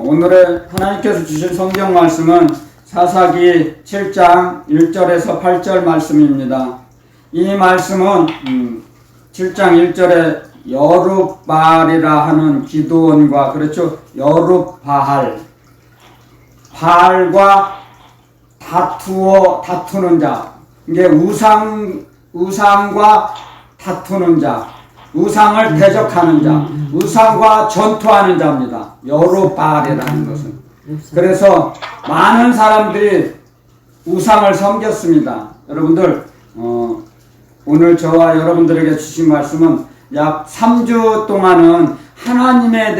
오늘의 하나님께서 주신 성경 말씀은 사사기 7장 1절에서 8절 말씀입니다. 이 말씀은 7장 1절에 여룹바알이라 하는 기드온과, 그렇죠, 여룹바알, 바알과 다투는 자, 이게 우상과 다투는 자, 우상을 대적하는 자, 우상과 전투하는 자입니다. 여룹바알이라는 것은. 그래서 많은 사람들이 우상을 섬겼습니다. 여러분들, 오늘 저와 여러분들에게 주신 말씀은 약 3주 동안은 하나님의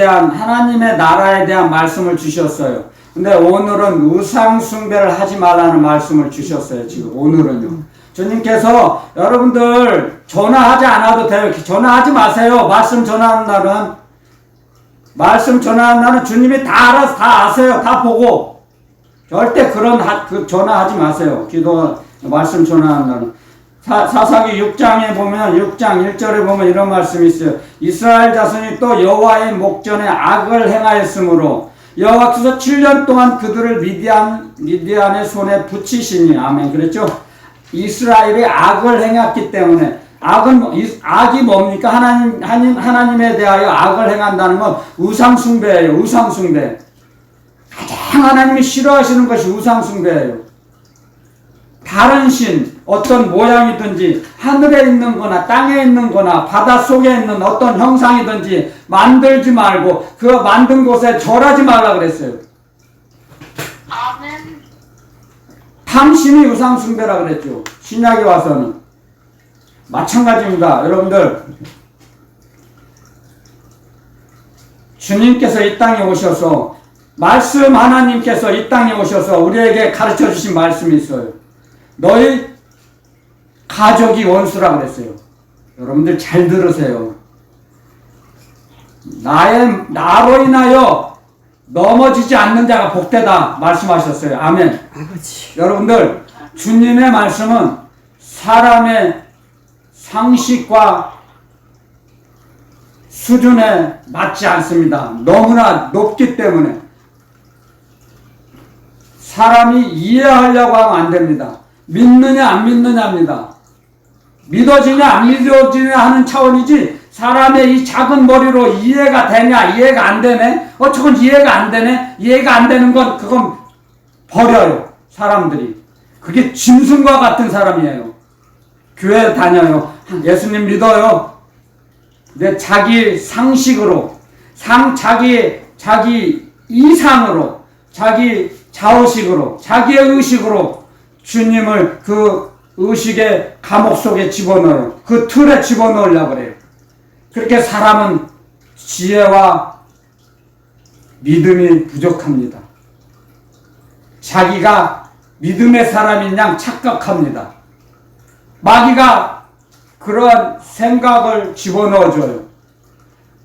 나라에 대한 말씀을 주셨어요. 근데 오늘은 우상 숭배를 하지 말라는 말씀을 주셨어요. 지금 오늘은요. 주님께서 여러분들 전화하지 않아도 돼요. 전화하지 마세요. 말씀 전하는 날은 주님이 다 알아서 다 아세요. 다 보고. 절대 전화하지 마세요. 말씀 전하는 날은. 사사기 6장에 보면 6장 1절에 보면 이런 말씀이 있어요. 이스라엘 자손이 또 여호와의 목전에 악을 행하였으므로 여호와께서 7년 동안 그들을 미디안의 손에 붙이시니. 아멘. 그랬죠? 이스라엘이 악을 행했기 때문에. 악이 뭡니까? 하나님에 대하여 악을 행한다는 건 우상숭배예요. 우상숭배. 가장 하나님이 싫어하시는 것이 우상숭배예요. 다른 신, 어떤 모양이든지 하늘에 있는 거나 땅에 있는 거나 바닷속에 있는 어떤 형상이든지 만들지 말고 그 만든 곳에 절하지 말라 그랬어요. 아멘. 탐심이 우상숭배라 그랬죠. 신약에 와서는. 마찬가지입니다. 여러분들, 주님께서 이 땅에 오셔서 하나님께서 이 땅에 오셔서 우리에게 가르쳐 주신 말씀이 있어요. 너희 가족이 원수라 그랬어요. 여러분들 잘 들으세요. 나로 인하여 넘어지지 않는 자가 복되다 말씀하셨어요. 아멘. 아버지. 여러분들, 주님의 말씀은 사람의 상식과 수준에 맞지 않습니다. 너무나 높기 때문에 사람이 이해하려고 하면 안 됩니다. 믿느냐 안 믿느냐입니다. 믿어지냐 안 믿어지냐 하는 차원이지, 사람의 이 작은 머리로 이해가 되냐 이해가 안 되네, 저건 이해가 안 되네, 이해가 안 되는 건 그건 버려요. 사람들이 그게 짐승과 같은 사람이에요. 교회 다녀요, 예수님 믿어요. 근데 자기 상식으로, 자기 이상으로, 자기 자의식으로, 자기의 의식으로 주님을 그 의식의 감옥 속에 집어넣어요. 그 틀에 집어넣으려고 그래요. 그렇게 사람은 지혜와 믿음이 부족합니다. 자기가 믿음의 사람인 양 착각합니다. 마귀가 그러한 생각을 집어넣어줘요.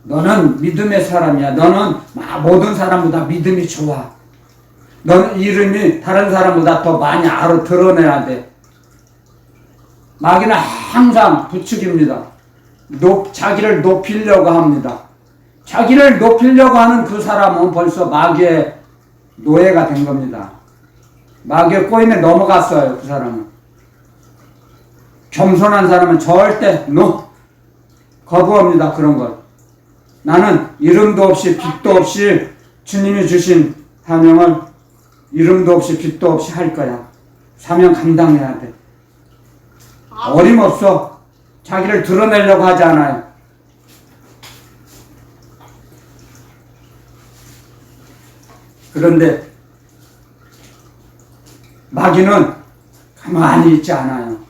너는 믿음의 사람이야. 너는 모든 사람보다 믿음이 좋아. 너는 이름이 다른 사람보다 더 많이 드러내야 돼. 마귀는 항상 부추깁니다. 자기를 높이려고 합니다. 자기를 높이려고 하는 그 사람은 벌써 마귀의 노예가 된 겁니다. 마귀의 꼬임에 넘어갔어요. 그 사람은. 겸손한 사람은 절대 거부합니다. 그런 것. 나는 이름도 없이 빛도 없이 주님이 주신 사명을 이름도 없이 빛도 없이 할 거야. 사명 감당해야 돼. 어림없어. 자기를 드러내려고 하지 않아요. 그런데 마귀는 가만히 있지 않아요.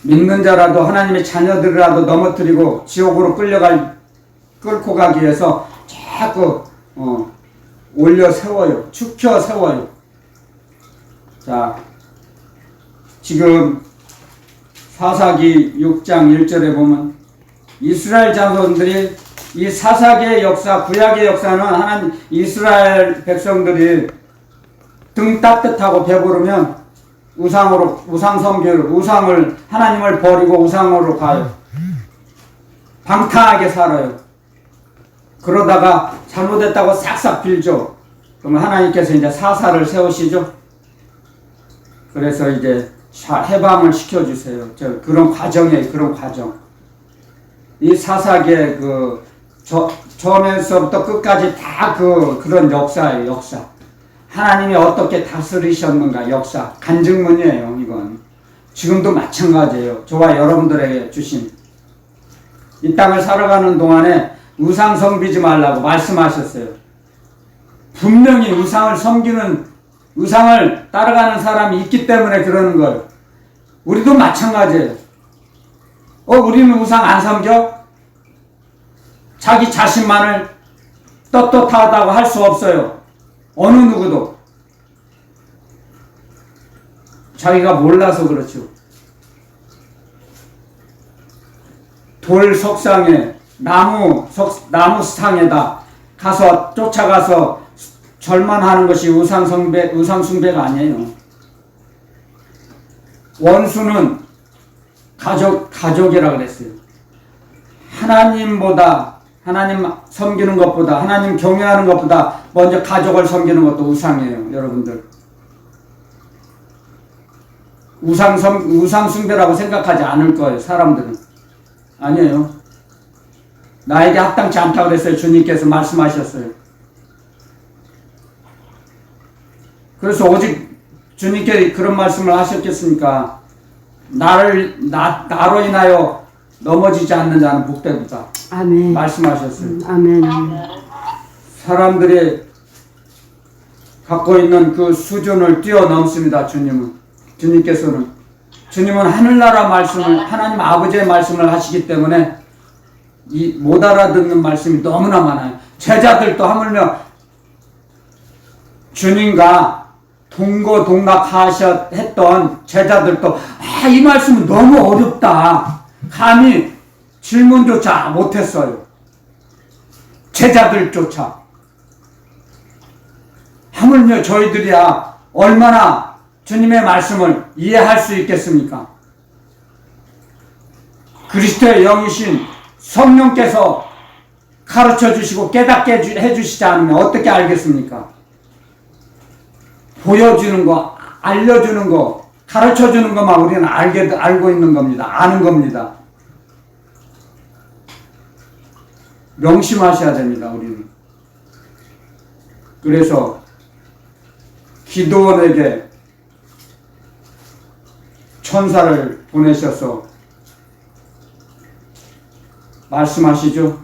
믿는 자라도, 하나님의 자녀들이라도 넘어뜨리고 지옥으로 끌고 가기 위해서 자꾸 올려 세워요. 축혀 세워요. 자, 지금 사사기 6장 1절에 보면 이스라엘 자손들이, 이 사사기의 역사, 구약의 역사는 이스라엘 백성들이 등 따뜻하고 배부르면 우상 섬기를, 하나님을 버리고 우상으로 가요. 방탕하게 살아요. 그러다가 잘못했다고 싹싹 빌죠. 그러면 하나님께서 이제 사사를 세우시죠. 그래서 이제 해방을 시켜주세요. 그런 과정이에요. 그런 과정. 이 사사계 처음에서부터 끝까지 다 그런 역사예요. 역사. 하나님이 어떻게 다스리셨는가 역사. 간증문이에요. 이건. 지금도 마찬가지예요. 저와 여러분들에게 주신. 이 땅을 살아가는 동안에 우상 섬기지 말라고 말씀하셨어요. 분명히 우상을 따라가는 사람이 있기 때문에 그러는 거예요. 우리도 마찬가지예요. 우리는 우상 안 섬겨? 자기 자신만을 떳떳하다고 할 수 없어요. 어느 누구도. 자기가 몰라서 그렇죠. 돌 석상에 나무 상에다 가서 쫓아가서 절만하는 것이 우상 숭배가 아니에요. 원수는 가족이라 그랬어요. 하나님 섬기는 것보다, 하나님 경외하는 것보다 먼저 가족을 섬기는 것도 우상이에요, 여러분들. 우상 숭배라고 생각하지 않을 거예요, 사람들은. 아니에요. 나에게 합당치 않다고 그랬어요, 주님께서 말씀하셨어요. 그래서 오직 주님께 그런 말씀을 하셨겠습니까? 나로 인하여 넘어지지 않는 자는 복되도다. 아멘. 말씀하셨어요. 아멘. 사람들이 갖고 있는 그 수준을 뛰어넘습니다. 주님께서는. 주님은 하늘나라 말씀을, 하나님 아버지의 말씀을 하시기 때문에 못 알아듣는 말씀이 너무나 많아요. 제자들도 하물며 주님과 동거동락했던 제자들도 이 말씀은 너무 어렵다. 감히 질문조차 못했어요. 제자들조차. 하물며 저희들이야 얼마나 주님의 말씀을 이해할 수 있겠습니까? 그리스도의 영이신 성령께서 가르쳐 주시고 깨닫게 해주시지 않으면 어떻게 알겠습니까? 보여주는 거, 알려주는 거, 가르쳐 주는 것만 우리는 알고 있는 겁니다. 아는 겁니다. 명심하셔야 됩니다, 우리는. 그래서 기드온에게 천사를 보내셔서 말씀하시죠.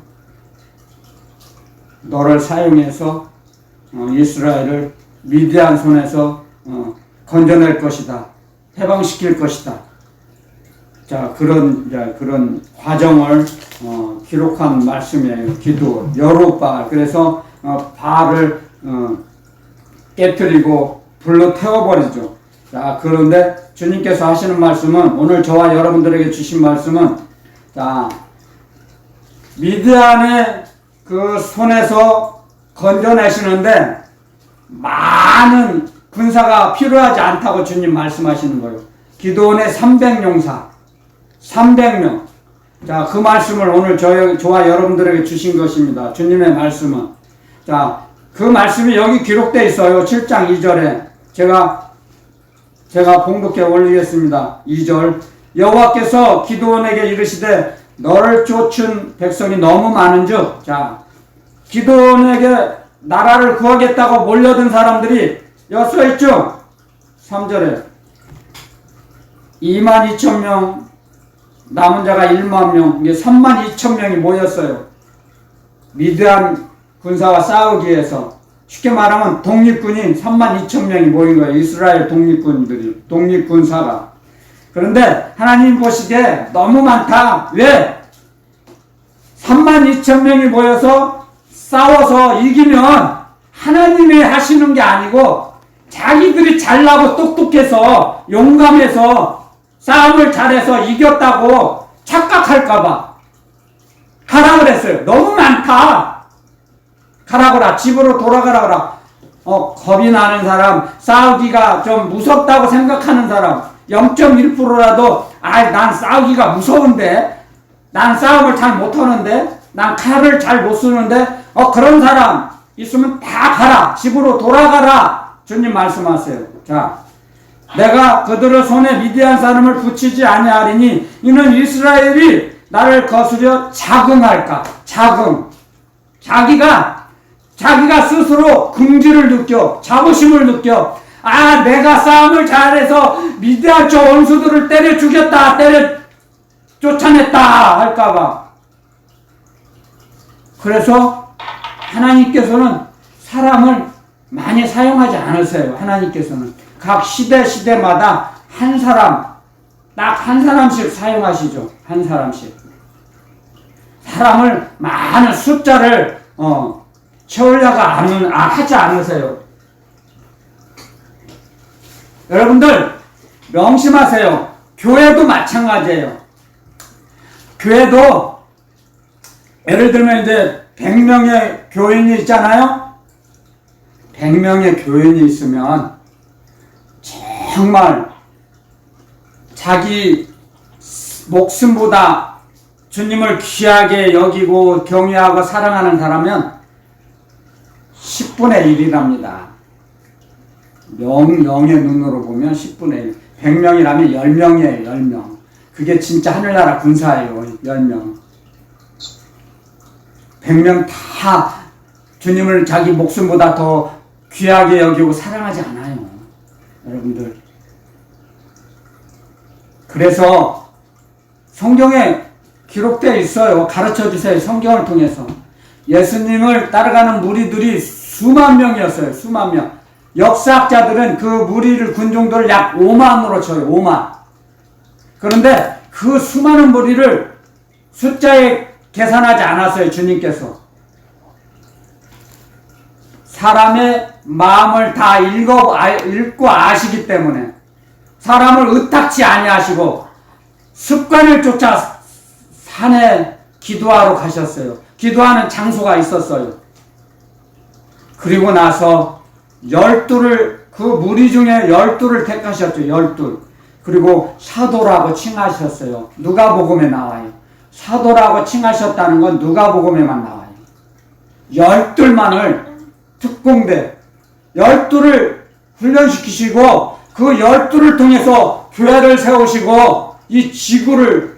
너를 사용해서 이스라엘을 미디안 손에서 건져낼 것이다. 해방시킬 것이다. 자, 그런 과정을 기록한 말씀이에요. 기도, 여룻바알. 그래서 바알을 깨뜨리고 불로 태워버리죠. 자, 그런데 주님께서 하시는 말씀은, 오늘 저와 여러분들에게 주신 말씀은, 자, 미디안의 그 손에서 건져내시는데 많은 군사가 필요하지 않다고 주님 말씀하시는 거예요. 기드온의 300용사, 300명. 자, 그 말씀을 오늘 저와 여러분들에게 주신 것입니다. 주님의 말씀은. 자, 그 말씀이 여기 기록되어 있어요. 7장 2절에. 제가 봉독해 올리겠습니다. 2절. 여호와께서 기드온에게 이르시되 너를 쫓은 백성이 너무 많은즉, 자, 기드온에게 나라를 구하겠다고 몰려든 사람들이 여기 써있죠? 3절에 22,000명, 남은 자가 10,000명, 이게 32,000명이 모였어요. 미드안 군사와 싸우기 위해서. 쉽게 말하면 독립군이 32,000명이 모인 거예요. 이스라엘 독립군사가. 그런데 하나님 보시기에 너무 많다. 왜? 32,000명이 모여서 싸워서 이기면 하나님이 하시는 게 아니고 자기들이 잘나고 똑똑해서 용감해서 싸움을 잘해서 이겼다고 착각할까봐 가라 그랬어요. 너무 많다. 가라거라. 집으로 돌아가라거라. 겁이 나는 사람, 싸우기가 좀 무섭다고 생각하는 사람, 0.1%라도 난 싸우기가 무서운데, 난 싸움을 잘 못하는데, 난 칼을 잘 못 쓰는데, 그런 사람 있으면 다 가라. 집으로 돌아가라. 주님 말씀하세요. 자, 내가 그들의 손에 미디안 사람을 붙이지 아니하리니 이는 이스라엘이 나를 거스려 자긍할까? 자긍. 자기가 스스로 긍지를 느껴, 자부심을 느껴. 아, 내가 싸움을 잘해서 미디안 저 원수들을 때려 죽였다, 때려 쫓아냈다 할까봐. 그래서 하나님께서는 사람을 많이 사용하지 않으세요. 하나님께서는 각 시대마다 한 사람, 딱 한 사람씩 사용하시죠. 한 사람씩. 사람을 많은 숫자를 채우려고 하지 않으세요. 여러분들 명심하세요. 교회도 마찬가지예요. 교회도 예를 들면 이제 100명의 교인이 있잖아요. 100명의 교인이 있으면 정말 자기 목숨보다 주님을 귀하게 여기고 경외하고 사랑하는 사람은 10분의 1이랍니다. 영의 눈으로 보면 10분의 1. 100명이라면 10명이에요. 10명. 그게 진짜 하늘나라 군사예요. 10명. 100명 다 주님을 자기 목숨보다 더 귀하게 여기고 사랑하지 않아요. 여러분들. 그래서 성경에 기록되어 있어요. 가르쳐 주세요. 성경을 통해서. 예수님을 따라가는 무리들이 수만 명이었어요. 수만 명. 역사학자들은 그 무리를 군중들을 약 5만으로 쳐요. 5만. 그런데 그 수많은 무리를 숫자에 계산하지 않았어요. 주님께서. 사람의 마음을 다 읽고 아시기 때문에 사람을 의탁치 아니하시고 습관을 쫓아 산에 기도하러 가셨어요. 기도하는 장소가 있었어요. 그리고 나서 12를 그 무리 중에 12를 택하셨죠. 12. 그리고 사도라고 칭하셨어요. 누가복음에 나와요. 사도라고 칭하셨다는 건 누가복음에만 나와요. 12만을 특공대 12를 훈련시키시고 그 12를 통해서 교회를 세우시고 이 지구를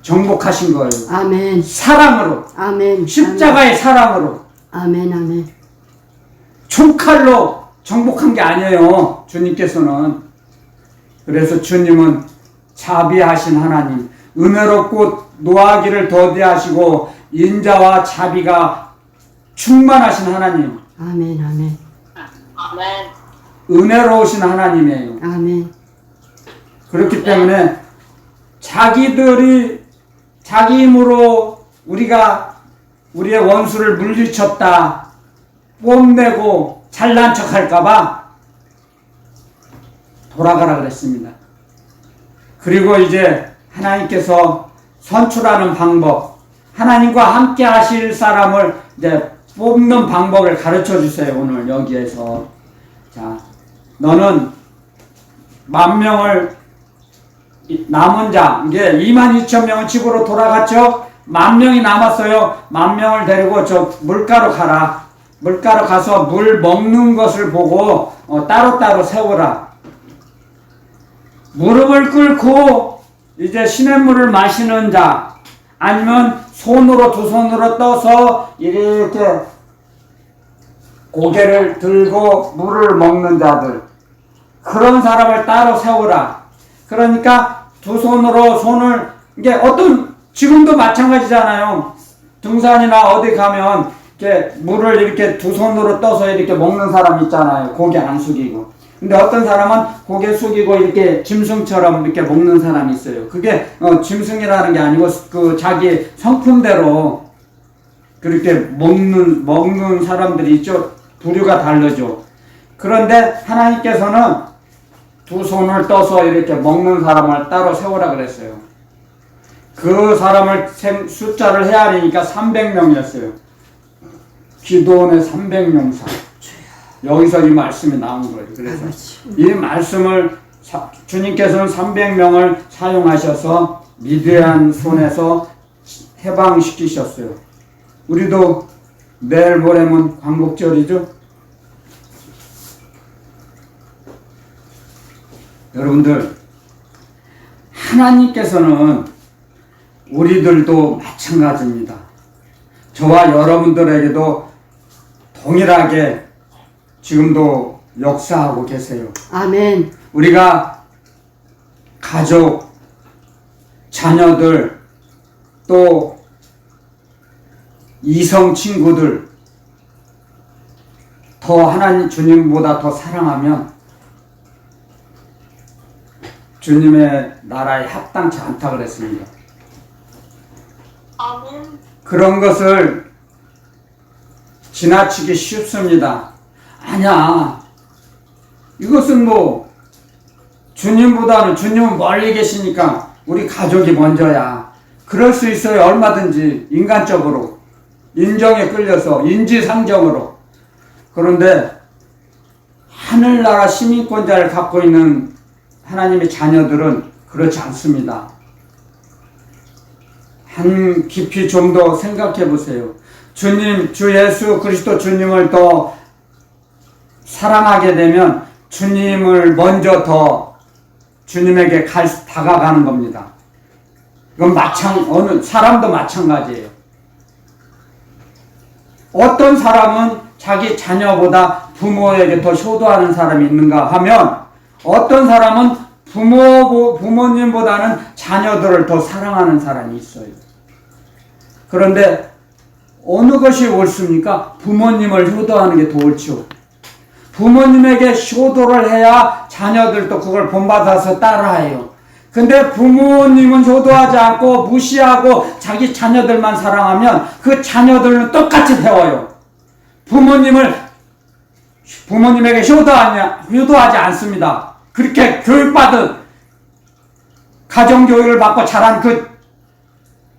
정복하신 거예요. 아멘. 사랑으로. 아멘. 십자가의 아멘. 사랑으로. 아멘. 아멘. 총칼로 정복한 게 아니에요. 주님께서는. 그래서 주님은 자비하신 하나님, 은혜롭고 노하기를 더디하시고 인자와 자비가 충만하신 하나님. 아멘. 아멘. 아멘. 은혜로우신 하나님이에요. 아멘. 그렇기 때문에 자기들이 자기 힘으로 우리가 우리의 원수를 물리쳤다, 뽐내고 잘난 척 할까봐 돌아가라 그랬습니다. 그리고 이제 하나님께서 선출하는 방법, 하나님과 함께 하실 사람을 이제 뽑는 방법을 가르쳐 주세요. 오늘 여기에서. 자, 너는 10,000명을 남은 자, 이게 22,000명은 집으로 돌아갔죠? 10,000명이 남았어요. 10,000명을 데리고 저 물가로 가라. 물가로 가서 물 먹는 것을 보고 따로따로 세우라. 무릎을 꿇고 이제 시냇물을 마시는 자, 아니면 손으로 두 손으로 떠서 이렇게 고개를 들고 물을 먹는 자들, 그런 사람을 따로 세우라. 그러니까 두 손으로 손을, 이게 어떤, 지금도 마찬가지잖아요. 등산이나 어디 가면 이렇게 물을 이렇게 두 손으로 떠서 이렇게 먹는 사람 있잖아요. 고개 안 숙이고. 근데 어떤 사람은 고개 숙이고 이렇게 짐승처럼 이렇게 먹는 사람이 있어요. 그게 짐승이라는 게 아니고 그 자기 성품대로 그렇게 먹는 사람들이 있죠. 부류가 다르죠. 그런데 하나님께서는 두 손을 떠서 이렇게 먹는 사람을 따로 세우라 그랬어요. 그 사람을 숫자를 헤아리니까 300명이었어요. 기도원의 300명사. 여기서 이 말씀이 나온 거예요. 그래서 이 말씀을 주님께서는 300명을 사용하셔서 미디안 손에서 해방시키셨어요. 우리도 내일 모레면 광복절이죠. 여러분들, 하나님께서는 우리들도 마찬가지입니다. 저와 여러분들에게도 동일하게 지금도 역사하고 계세요. 아멘. 우리가 가족, 자녀들, 또 이성 친구들 더 하나님 주님보다 더 사랑하면 주님의 나라에 합당치 않다 그랬습니다. 아멘. 그런 것을 지나치기 쉽습니다. 아니야. 이것은 뭐 주님보다는 주님은 멀리 계시니까 우리 가족이 먼저야. 그럴 수 있어요. 얼마든지 인간적으로. 인정에 끌려서 인지상정으로. 그런데 하늘나라 시민권자를 갖고 있는 하나님의 자녀들은 그렇지 않습니다. 한 깊이 좀 더 생각해 보세요. 주님, 주 예수 그리스도 주님을 더 사랑하게 되면 주님을 먼저 더 주님에게 다가가는 겁니다. 이건 어느 사람도 마찬가지예요. 어떤 사람은 자기 자녀보다 부모에게 더 효도하는 사람이 있는가 하면 어떤 사람은 부모님보다는 자녀들을 더 사랑하는 사람이 있어요. 그런데 어느 것이 옳습니까? 부모님을 효도하는 게 더 옳죠. 부모님에게 효도를 해야 자녀들도 그걸 본받아서 따라해요. 근데 부모님은 효도하지 않고 무시하고 자기 자녀들만 사랑하면 그 자녀들은 똑같이 배워요. 부모님에게 효도하지 않습니다. 그렇게 교육받은 가정교육을 받고 자란 그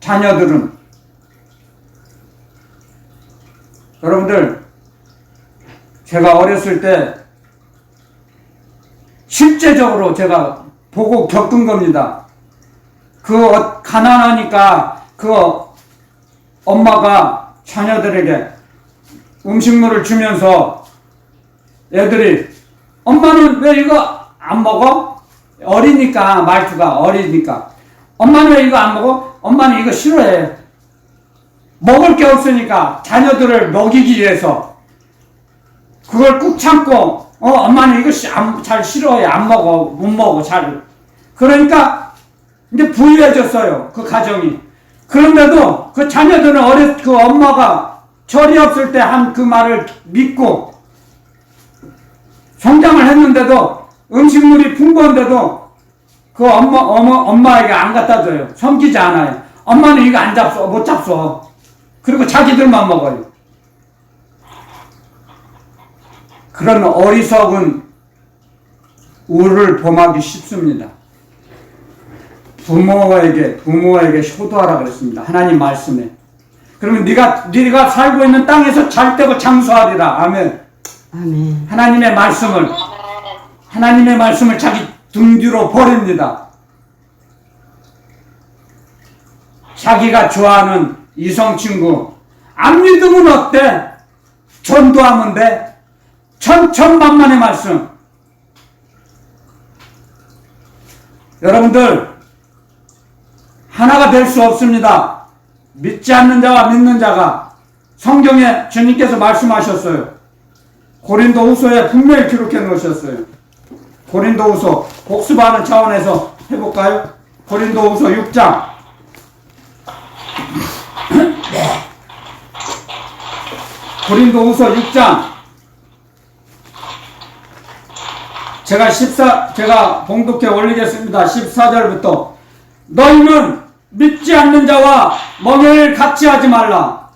자녀들은 여러분들 제가 어렸을 때 실제적으로 제가 보고 겪은 겁니다. 가난하니까 엄마가 자녀들에게 음식물을 주면서 애들이 엄마는 왜 이거 안 먹어? 어리니까 말투가 어리니까 엄마는 왜 이거 안 먹어? 엄마는 이거 싫어해. 먹을 게 없으니까 자녀들을 먹이기 위해서 그걸 꾹 참고 엄마는 이거 잘 싫어해. 안 먹어. 못 먹어. 잘. 그러니까 이제 부유해졌어요. 그 가정이. 그런데도 그 자녀들은 그 엄마가 철이 없을 때 한 그 말을 믿고 성장을 했는데도 음식물이 풍부한데도 그 엄마에게 안 갖다 줘요. 섬기지 않아요. 엄마는 이거 안 잡숴. 못 잡숴. 그리고 자기들만 먹어요. 그런 어리석은 우를 범하기 쉽습니다. 부모에게 효도하라 그랬습니다. 하나님 말씀에. 그러면 네가 살고 있는 땅에서 잘되고 장수하리라. 아멘. 아멘. 하나님의 말씀을 자기 등 뒤로 버립니다. 자기가 좋아하는 이성 친구 안 믿으면 어때? 전도하면 돼. 천만만의 말씀. 여러분들 하나가 될 수 없습니다. 믿지 않는 자와 믿는 자가 성경에 주님께서 말씀하셨어요. 고린도후서에 분명히 기록해 놓으셨어요. 고린도후서 복습하는 차원에서 해볼까요? 고린도후서 6장 고린도후서 6장 제가 봉독해 올리겠습니다. 14절부터 너희는 믿지 않는 자와 멍에를 같이 하지 말라.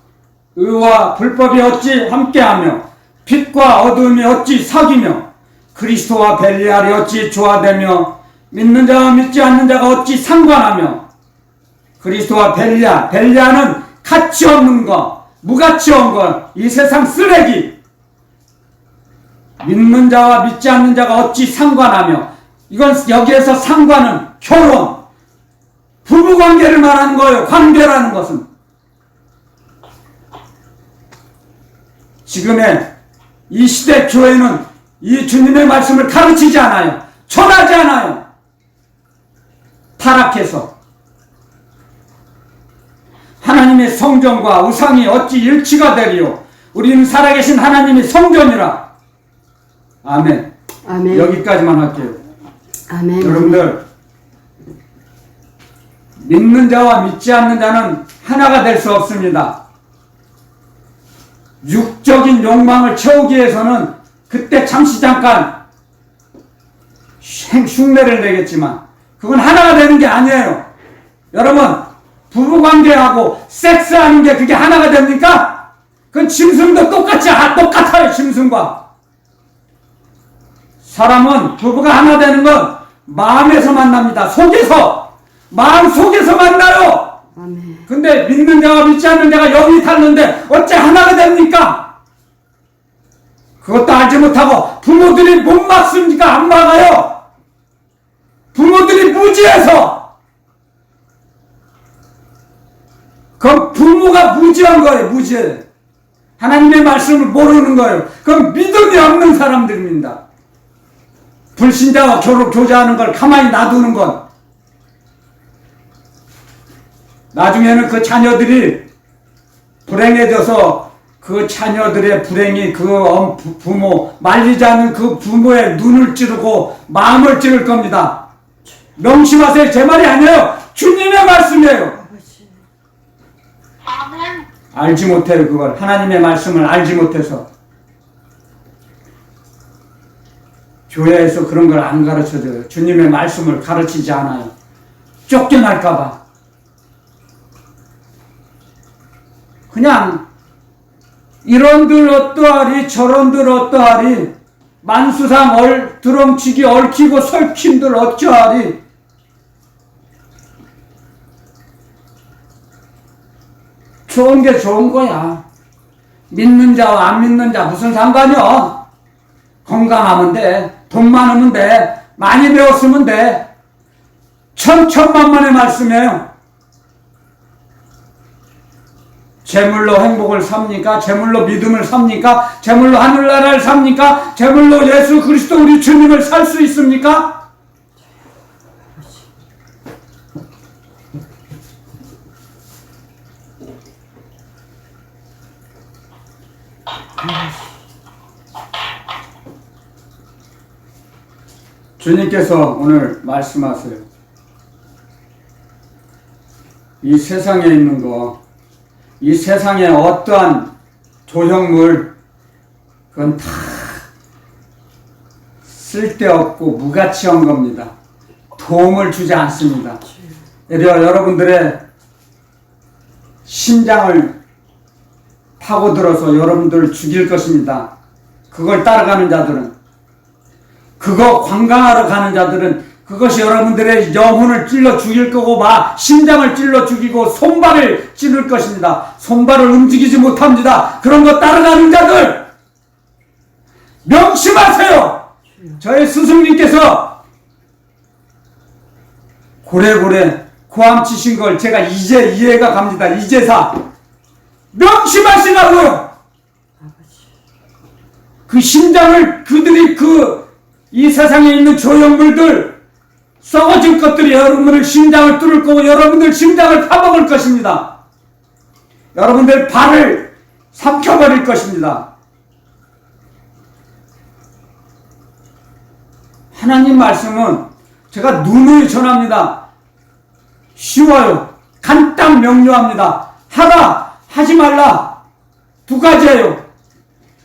의와 불법이 어찌 함께하며 빛과 어두움이 어찌 사귀며 그리스도와 벨리알이 어찌 조화되며 믿는 자와 믿지 않는 자가 어찌 상관하며 그리스도와 벨리알은 가치 없는 것, 무가치 없는 것, 이 세상 쓰레기. 믿는 자와 믿지 않는 자가 어찌 상관하며, 이건 여기에서 상관은 결혼, 부부관계를 말하는 거예요. 관계라는 것은. 지금의 이 시대 교회는 이 주님의 말씀을 가르치지 않아요. 전하지 않아요. 타락해서. 하나님의 성전과 우상이 어찌 일치가 되리요. 우리는 살아계신 하나님의 성전이라. 아멘. 아멘. 여기까지만 할게요. 아멘. 여러분들, 믿는 자와 믿지 않는 자는 하나가 될 수 없습니다. 육적인 욕망을 채우기 위해서는 그때 잠시 잠깐 흉내를 내겠지만 그건 하나가 되는 게 아니에요. 여러분, 부부관계하고 섹스하는 게 그게 하나가 됩니까? 그건 짐승도 똑같아요. 짐승과. 사람은 부부가 하나 되는 건 마음에서 만납니다. 속에서. 마음 속에서 만나요. 아멘. 근데 믿는 자와 믿지 않는 자가 영이 탔는데 어째 하나가 됩니까? 그것도 알지 못하고 부모들이 못 막습니까? 안 막아요. 부모들이 무지해서. 그럼 부모가 무지한 거예요. 무지해. 하나님의 말씀을 모르는 거예요. 그럼 믿음이 없는 사람들입니다. 불신자와 교제하는 걸 가만히 놔두는 건 나중에는 그 자녀들이 불행해져서 그 자녀들의 불행이 그 부모, 말리지 않는 그 부모의 눈을 찌르고 마음을 찌를 겁니다. 명심하세요. 제 말이 아니에요. 주님의 말씀이에요. 알지 못해요. 그걸. 하나님의 말씀을 알지 못해서. 교회에서 그런 걸 안 가르쳐줘요. 주님의 말씀을 가르치지 않아요. 쫓겨날까봐. 그냥 이런들 어떠하리 저런들 어떠하리 만수상 드렁치기 얽히고 설킨들 어쩌하리. 좋은 게 좋은 거야. 믿는 자와 안 믿는 자 무슨 상관이야. 건강하면 돼. 돈 많으면 돼. 많이 배웠으면 돼. 천천만만의 말씀이에요. 재물로 행복을 삽니까? 재물로 믿음을 삽니까? 재물로 하늘나라를 삽니까? 재물로 예수 그리스도 우리 주님을 살 수 있습니까? 주님께서 오늘 말씀하세요. 이 세상에 있는 거, 이 세상에 어떠한 조형물, 그건 다 쓸데없고 무가치한 겁니다. 도움을 주지 않습니다. 여러분들의 심장을 파고들어서 여러분들을 죽일 것입니다. 그걸 따라가는 자들은. 그거 관광하러 가는 자들은 그것이 여러분들의 영혼을 찔러 죽일 거고 심장을 찔러 죽이고 손발을 찌를 것입니다. 손발을 움직이지 못합니다. 그런 거 따라가는 자들 명심하세요. 저의 스승님께서 고래고래 고함 치신 걸 제가 이제 이해가 갑니다. 이제사 명심하시라고요. 그 심장을 그들이 이 세상에 있는 조형물들 썩어질 것들이 여러분들 심장을 뚫을 거고 여러분들 심장을 파먹을 것입니다. 여러분들 발을 삼켜버릴 것입니다. 하나님 말씀은 제가 누누이 전합니다. 쉬워요. 간단 명료합니다. 하라, 하지 말라. 두 가지예요.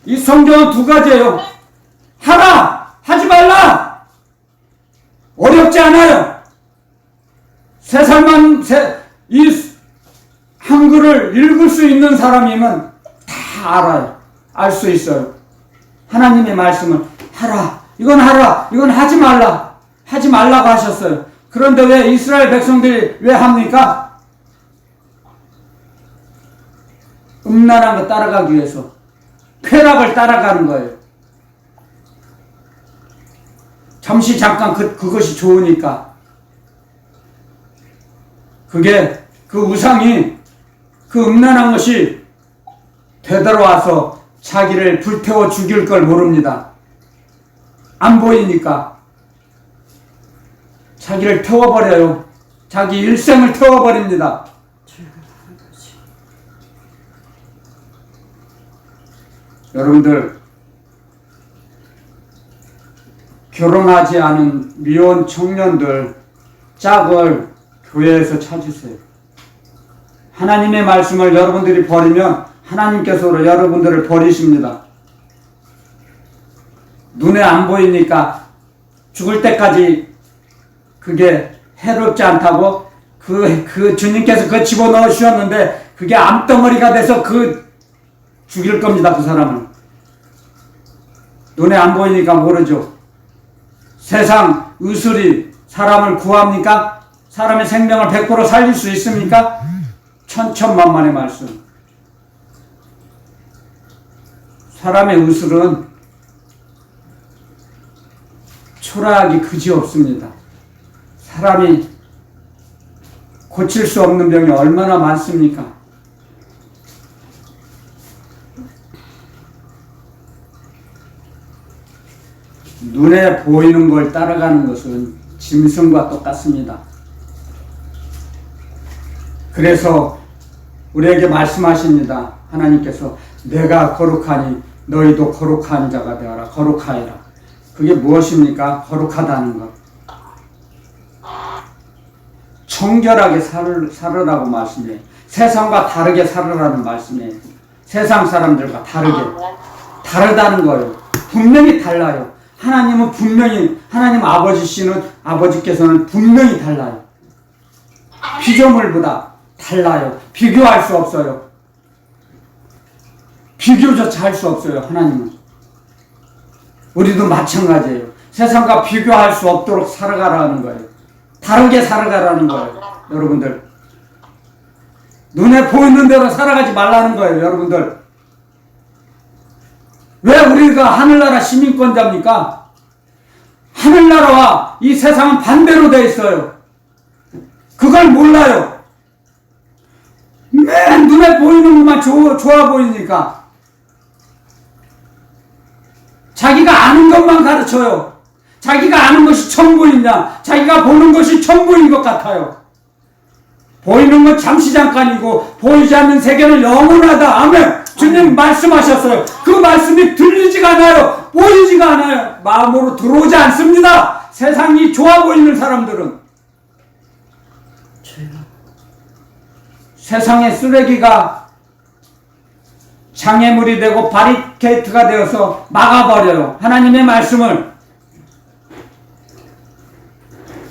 이 성경은 두 가지예요. 하라, 하지 말라. 어렵지 않아요. 이 한글을 읽을 수 있는 사람이면 다 알아요. 알 수 있어요. 하나님의 말씀을 하라, 이건 하라, 이건 하지 말라. 하지 말라고 하셨어요. 그런데 왜 이스라엘 백성들이 왜 합니까? 음란한 거 따라가기 위해서 쾌락을 따라가는 거예요. 잠시 잠깐 그것이 좋으니까. 그게 그 우상이 그 음란한 것이 되돌아와서 자기를 불태워 죽일 걸 모릅니다. 안 보이니까 자기를 태워버려요. 자기 일생을 태워버립니다. 여러분들, 결혼하지 않은 미혼 청년들 짝을 교회에서 찾으세요. 하나님의 말씀을 여러분들이 버리면 하나님께서 여러분들을 버리십니다. 눈에 안 보이니까 죽을 때까지 그게 해롭지 않다고 그 주님께서 그 집어넣어 주셨는데 그게 암덩어리가 돼서 죽일 겁니다. 그 사람을. 눈에 안 보이니까 모르죠. 세상 의술이 사람을 구합니까? 사람의 생명을 100% 살릴 수 있습니까? 천천만만의 말씀. 사람의 의술은 초라하기 그지없습니다. 사람이 고칠 수 없는 병이 얼마나 많습니까? 눈에 보이는 걸 따라가는 것은 짐승과 똑같습니다. 그래서 우리에게 말씀하십니다. 하나님께서 내가 거룩하니 너희도 거룩한 자가 되어라. 거룩하여라. 그게 무엇입니까? 거룩하다는 것. 청결하게 살으라고 말씀이에요. 세상과 다르게 살으라는 말씀이에요. 세상 사람들과 다르다는 거예요. 분명히 달라요. 하나님은 분명히, 하나님 아버지께서는 분명히 달라요. 피조물보다 달라요. 비교할 수 없어요. 비교조차 할 수 없어요. 하나님은. 우리도 마찬가지예요. 세상과 비교할 수 없도록 살아가라는 거예요. 다르게 살아가라는 거예요. 여러분들. 눈에 보이는 대로 살아가지 말라는 거예요. 여러분들. 왜 우리가 하늘나라 시민권자입니까? 하늘나라와 이 세상은 반대로 되어 있어요. 그걸 몰라요. 맨 눈에 보이는 것만 좋아 보이니까 자기가 아는 것만 가르쳐요. 자기가 아는 것이 전부이냐, 자기가 보는 것이 전부인 것 같아요. 보이는 건 잠시 잠깐이고 보이지 않는 세계는 영원하다. 아멘. 주님 말씀하셨어요. 그 말씀이 들리지가 않아요. 보이지가 않아요. 마음으로 들어오지 않습니다. 세상이 좋아 보이는 사람들은. 세상의 쓰레기가 장애물이 되고 바리케이트가 되어서 막아버려요. 하나님의 말씀을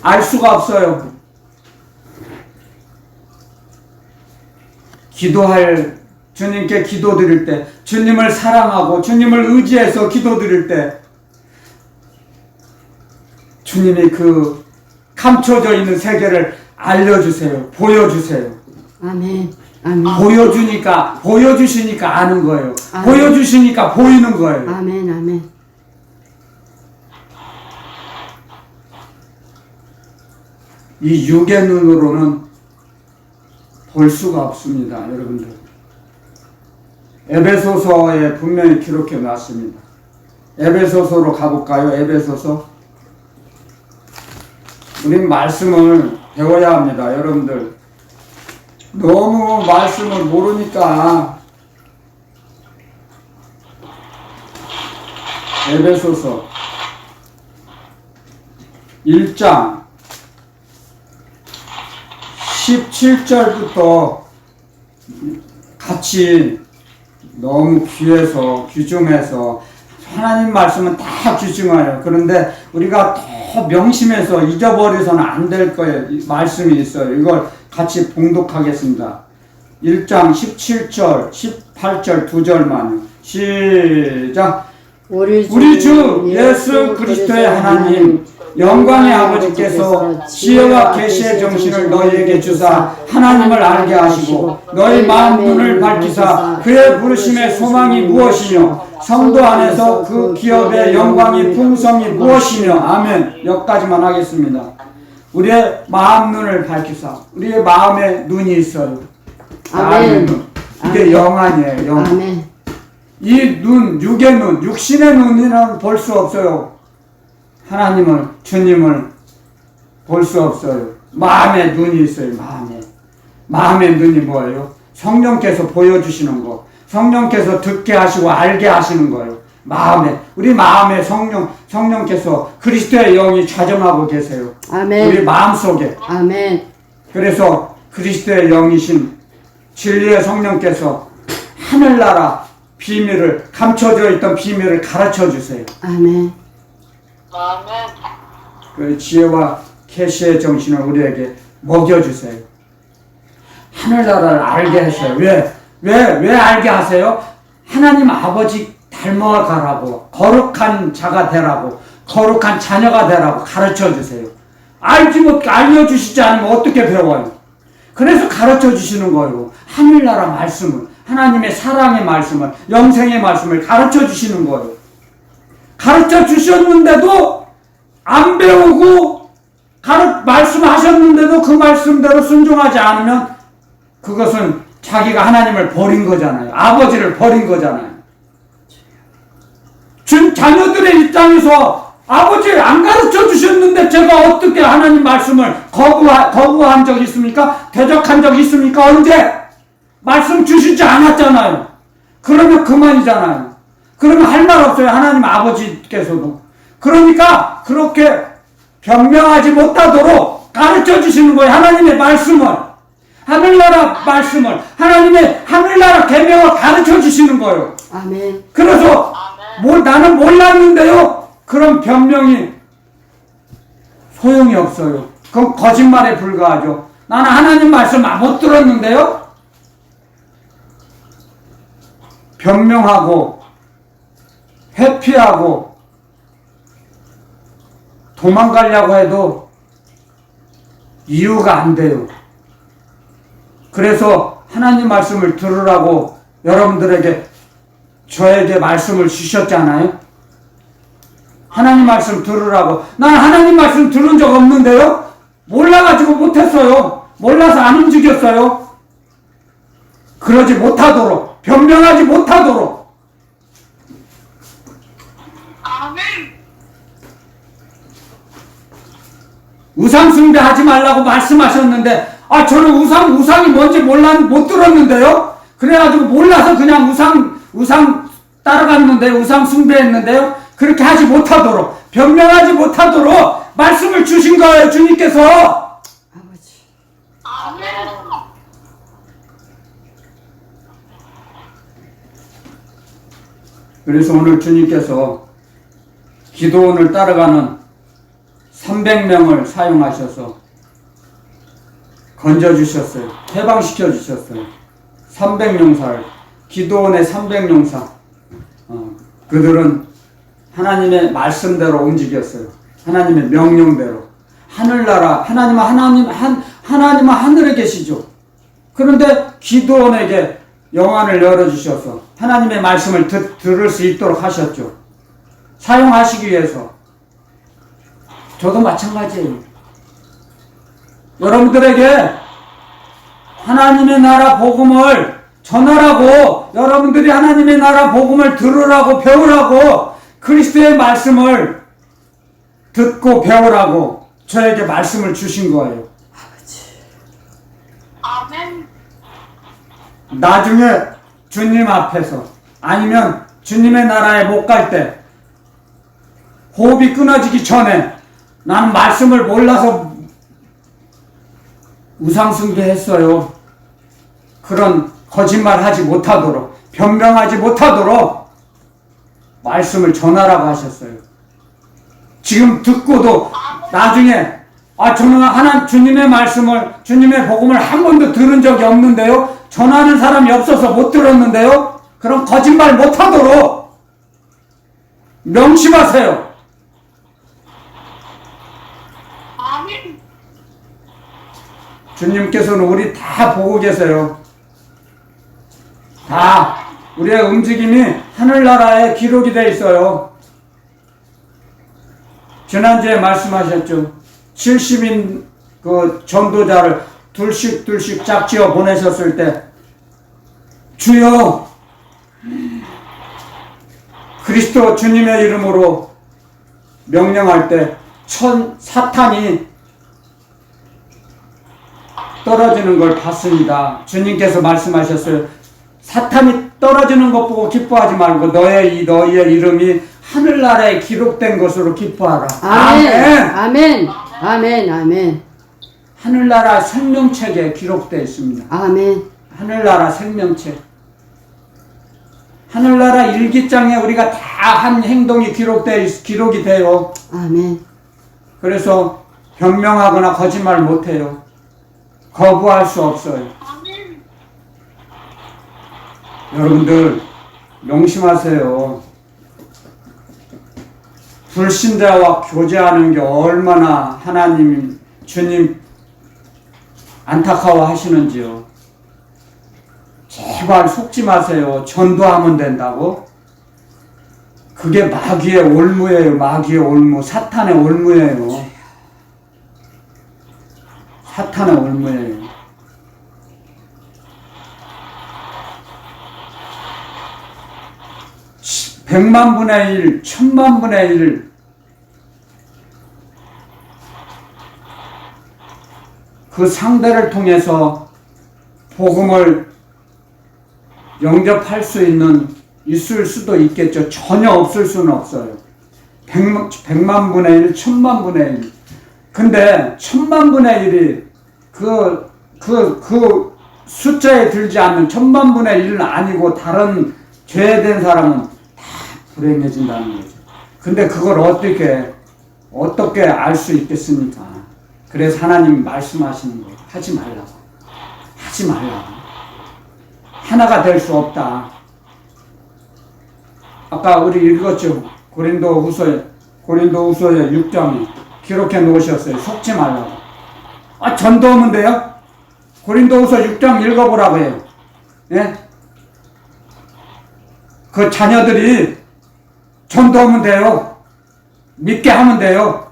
알 수가 없어요. 주님께 기도드릴 때, 주님을 사랑하고 주님을 의지해서 기도드릴 때 주님이 그 감춰져 있는 세계를 알려주세요. 보여주세요. 아멘. 아멘. 보여주시니까 아는 거예요. 아멘. 보여주시니까 보이는 거예요. 아멘. 아멘. 이 육의 눈으로는 볼 수가 없습니다. 여러분들. 에베소서에 분명히 기록해 놨습니다. 에베소서로 가볼까요? 에베소서. 우린 말씀을 배워야 합니다. 여러분들. 너무 말씀을 모르니까 에베소서 1장 17절부터 같이 너무 귀중해서 하나님 말씀은 다 귀중해요. 그런데 우리가 더 명심해서 잊어버려서는 안 될 거예요. 말씀이 있어요. 이걸 같이 봉독하겠습니다. 1장 17절, 18절 두 절만요. 시작. 우리 주 예수 그리스도의 하나님 영광의 아버지께서 지혜와 계시의 정신을 너희에게 주사 하나님을 알게 하시고 너희 마음 눈을 밝히사 그의 부르심의 소망이 무엇이며 성도 안에서 그 기업의 영광이 풍성이 무엇이며. 아멘. 여기까지만 하겠습니다. 우리의 마음 눈을 밝히사. 우리의 마음에 눈이 있어요. 마음의 눈. 이게 영안이에요. 영안. 아멘. 이 눈, 육의 눈, 육신의 눈이라는 볼 수 없어요. 하나님을, 주님을 볼 수 없어요. 마음의 눈이 있어요. 마음의 눈이 뭐예요? 성령께서 보여주시는 거. 성령께서 듣게 하시고 알게 하시는 거예요. 우리 마음에 성령께서 그리스도의 영이 좌정하고 계세요. 아멘. 우리 마음속에. 아멘. 그래서 그리스도의 영이신 진리의 성령께서 하늘나라 비밀을, 감춰져 있던 비밀을 가르쳐 주세요. 아멘. 그 지혜와 계시의 정신을 우리에게 먹여주세요. 하늘나라를 알게 하세요. 왜 알게 하세요? 하나님 아버지 닮아가라고, 거룩한 자가 되라고, 거룩한 자녀가 되라고 가르쳐 주세요. 알려주시지 않으면 어떻게 배워요? 그래서 가르쳐 주시는 거예요. 하늘나라 말씀을, 하나님의 사랑의 말씀을, 영생의 말씀을 가르쳐 주시는 거예요. 가르쳐 주셨는데도 안 배우고, 말씀하셨는데도 그 말씀대로 순종하지 않으면 그것은 자기가 하나님을 버린 거잖아요. 아버지를 버린 거잖아요. 자녀들의 입장에서 아버지를 안 가르쳐 주셨는데 제가 어떻게 하나님 말씀을 거부한 적 있습니까? 대적한 적 있습니까? 언제? 말씀 주시지 않았잖아요. 그러면 그만이잖아요. 그러면 할 말 없어요. 하나님 아버지께서도. 그러니까 그렇게 변명하지 못하도록 가르쳐 주시는 거예요. 하나님의 말씀을. 하늘나라 말씀을. 하나님의 하늘나라 계명을 가르쳐 주시는 거예요. 아멘. 그래서 나는 몰랐는데요. 그런 변명이 소용이 없어요. 그건 거짓말에 불과하죠. 나는 하나님 말씀 못 들었는데요. 변명하고 회피하고 도망가려고 해도 이유가 안 돼요. 그래서 하나님 말씀을 들으라고 여러분들에게 저에게 말씀을 주셨잖아요. 하나님 말씀 들으라고. 난 하나님 말씀 들은 적 없는데요. 몰라가지고 못했어요. 몰라서 안 움직였어요. 그러지 못하도록, 변명하지 못하도록. 아멘. 우상 숭배하지 말라고 말씀하셨는데, 저는 우상이 뭔지 못 들었는데요. 그래가지고 몰라서 그냥 우상 따라갔는데, 우상 숭배했는데요. 그렇게 하지 못하도록, 변명하지 못하도록 말씀을 주신 거예요, 주님께서. 아버지. 아멘. 그래서 오늘 주님께서 기도원을 따라가는 300명을 사용하셔서 건져주셨어요. 해방시켜주셨어요. 300용사를. 기도원의 300용사. 그들은 하나님의 말씀대로 움직였어요. 하나님의 명령대로. 하늘나라, 하나님은 하늘에 계시죠. 그런데 기도원에게 영안을 열어주셔서 하나님의 말씀을 들을 수 있도록 하셨죠. 사용하시기 위해서. 저도 마찬가지예요. 여러분들에게 하나님의 나라 복음을 전하라고, 여러분들이 하나님의 나라 복음을 들으라고, 배우라고, 그리스도의 말씀을 듣고 배우라고 저에게 말씀을 주신 거예요. 아멘. 나중에 주님 앞에서, 아니면 주님의 나라에 못 갈 때, 호흡이 끊어지기 전에 나는 말씀을 몰라서 우상숭배했어요. 그런 거짓말 하지 못하도록, 변명하지 못하도록 말씀을 전하라고 하셨어요. 지금 듣고도 나중에 저는 주님의 말씀을, 주님의 복음을 한 번도 들은 적이 없는데요. 전하는 사람이 없어서 못 들었는데요. 그럼 거짓말 못하도록 명심하세요. 아멘. 주님께서는 우리 다 보고 계세요. 다 우리의 움직임이 하늘나라에 기록이 되어 있어요. 지난주에 말씀하셨죠. 70인 그 전도자를 둘씩 짝지어 보내셨을 때, 주여 그리스도 주님의 이름으로 명령할 때 사탄이 떨어지는 걸 봤습니다. 주님께서 말씀하셨어요. 사탄이 떨어지는 것 보고 기뻐하지 말고 너희의 이름이 하늘나라에 기록된 것으로 기뻐하라. 아멘. 아멘. 아멘. 아멘. 하늘나라 생명책에 기록되어 있습니다. 아멘. 하늘나라 생명책. 하늘나라 일기장에 우리가 다 한 행동이 기록이 돼요. 아멘. 그래서 변명하거나 거짓말 못해요. 거부할 수 없어요. 아멘. 여러분들 명심하세요. 불신자와 교제하는 게 얼마나 하나님 주님 안타까워 하시는지요. 제발 속지 마세요. 전도하면 된다고? 그게 마귀의 올무예요. 마귀의 올무. 사탄의 올무예요. 사탄의 올무예요. 백만 분의 일, 천만 분의 일, 그 상대를 통해서 복음을 영접할 수 있을 수도 있겠죠. 전혀 없을 수는 없어요. 백만 분의 일, 천만 분의 일. 근데 천만 분의 일이 그 숫자에 들지 않는 천만 분의 일은 아니고 다른 죄된 사람은 다 불행해진다는 거죠. 근데 그걸 어떻게 알 수 있겠습니까? 그래서 하나님 말씀하시는 거예요. 하지 말라고. 하지 말라고. 하나가 될 수 없다. 아까 우리 읽었죠. 고린도후서의 6장에 기록해 놓으셨어요. 속지 말라고. 전도하면 돼요? 고린도후서 6장 읽어보라고 해요. 예? 그 자녀들이 전도하면 돼요. 믿게 하면 돼요.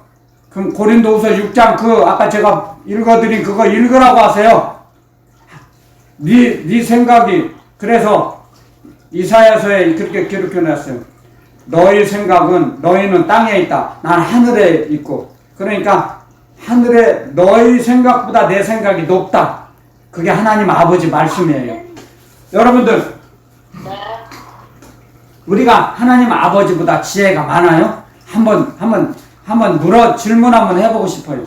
그럼 고린도후서 6장 아까 제가 읽어드린 그거 읽으라고 하세요. 네 생각이 그래서 이사야서에 그렇게 기록해놨어요. 너희 생각은 너희는 땅에 있다. 난 하늘에 있고. 그러니까 하늘에 너희 생각보다 내 생각이 높다. 그게 하나님 아버지 말씀이에요. 여러분들 우리가 하나님 아버지보다 지혜가 많아요? 한번 질문 한번 해보고 싶어요.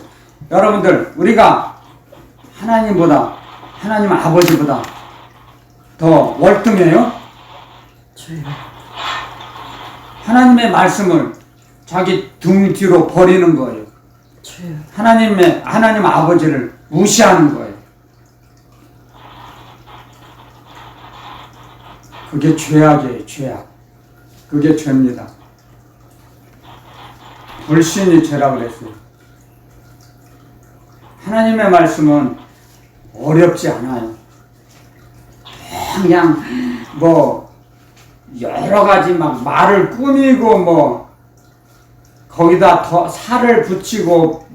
여러분들 우리가 하나님 아버지보다 더 월등해요? 하나님의 말씀을 자기 등 뒤로 버리는 거예요. 하나님 아버지를 무시하는 거예요. 그게 죄악이에요. 죄악. 그게 죄입니다. 불신이 죄라고 그랬어요. 하나님의 말씀은 어렵지 않아요. 그냥 여러 가지 말을 꾸미고 거기다 더 살을 붙이고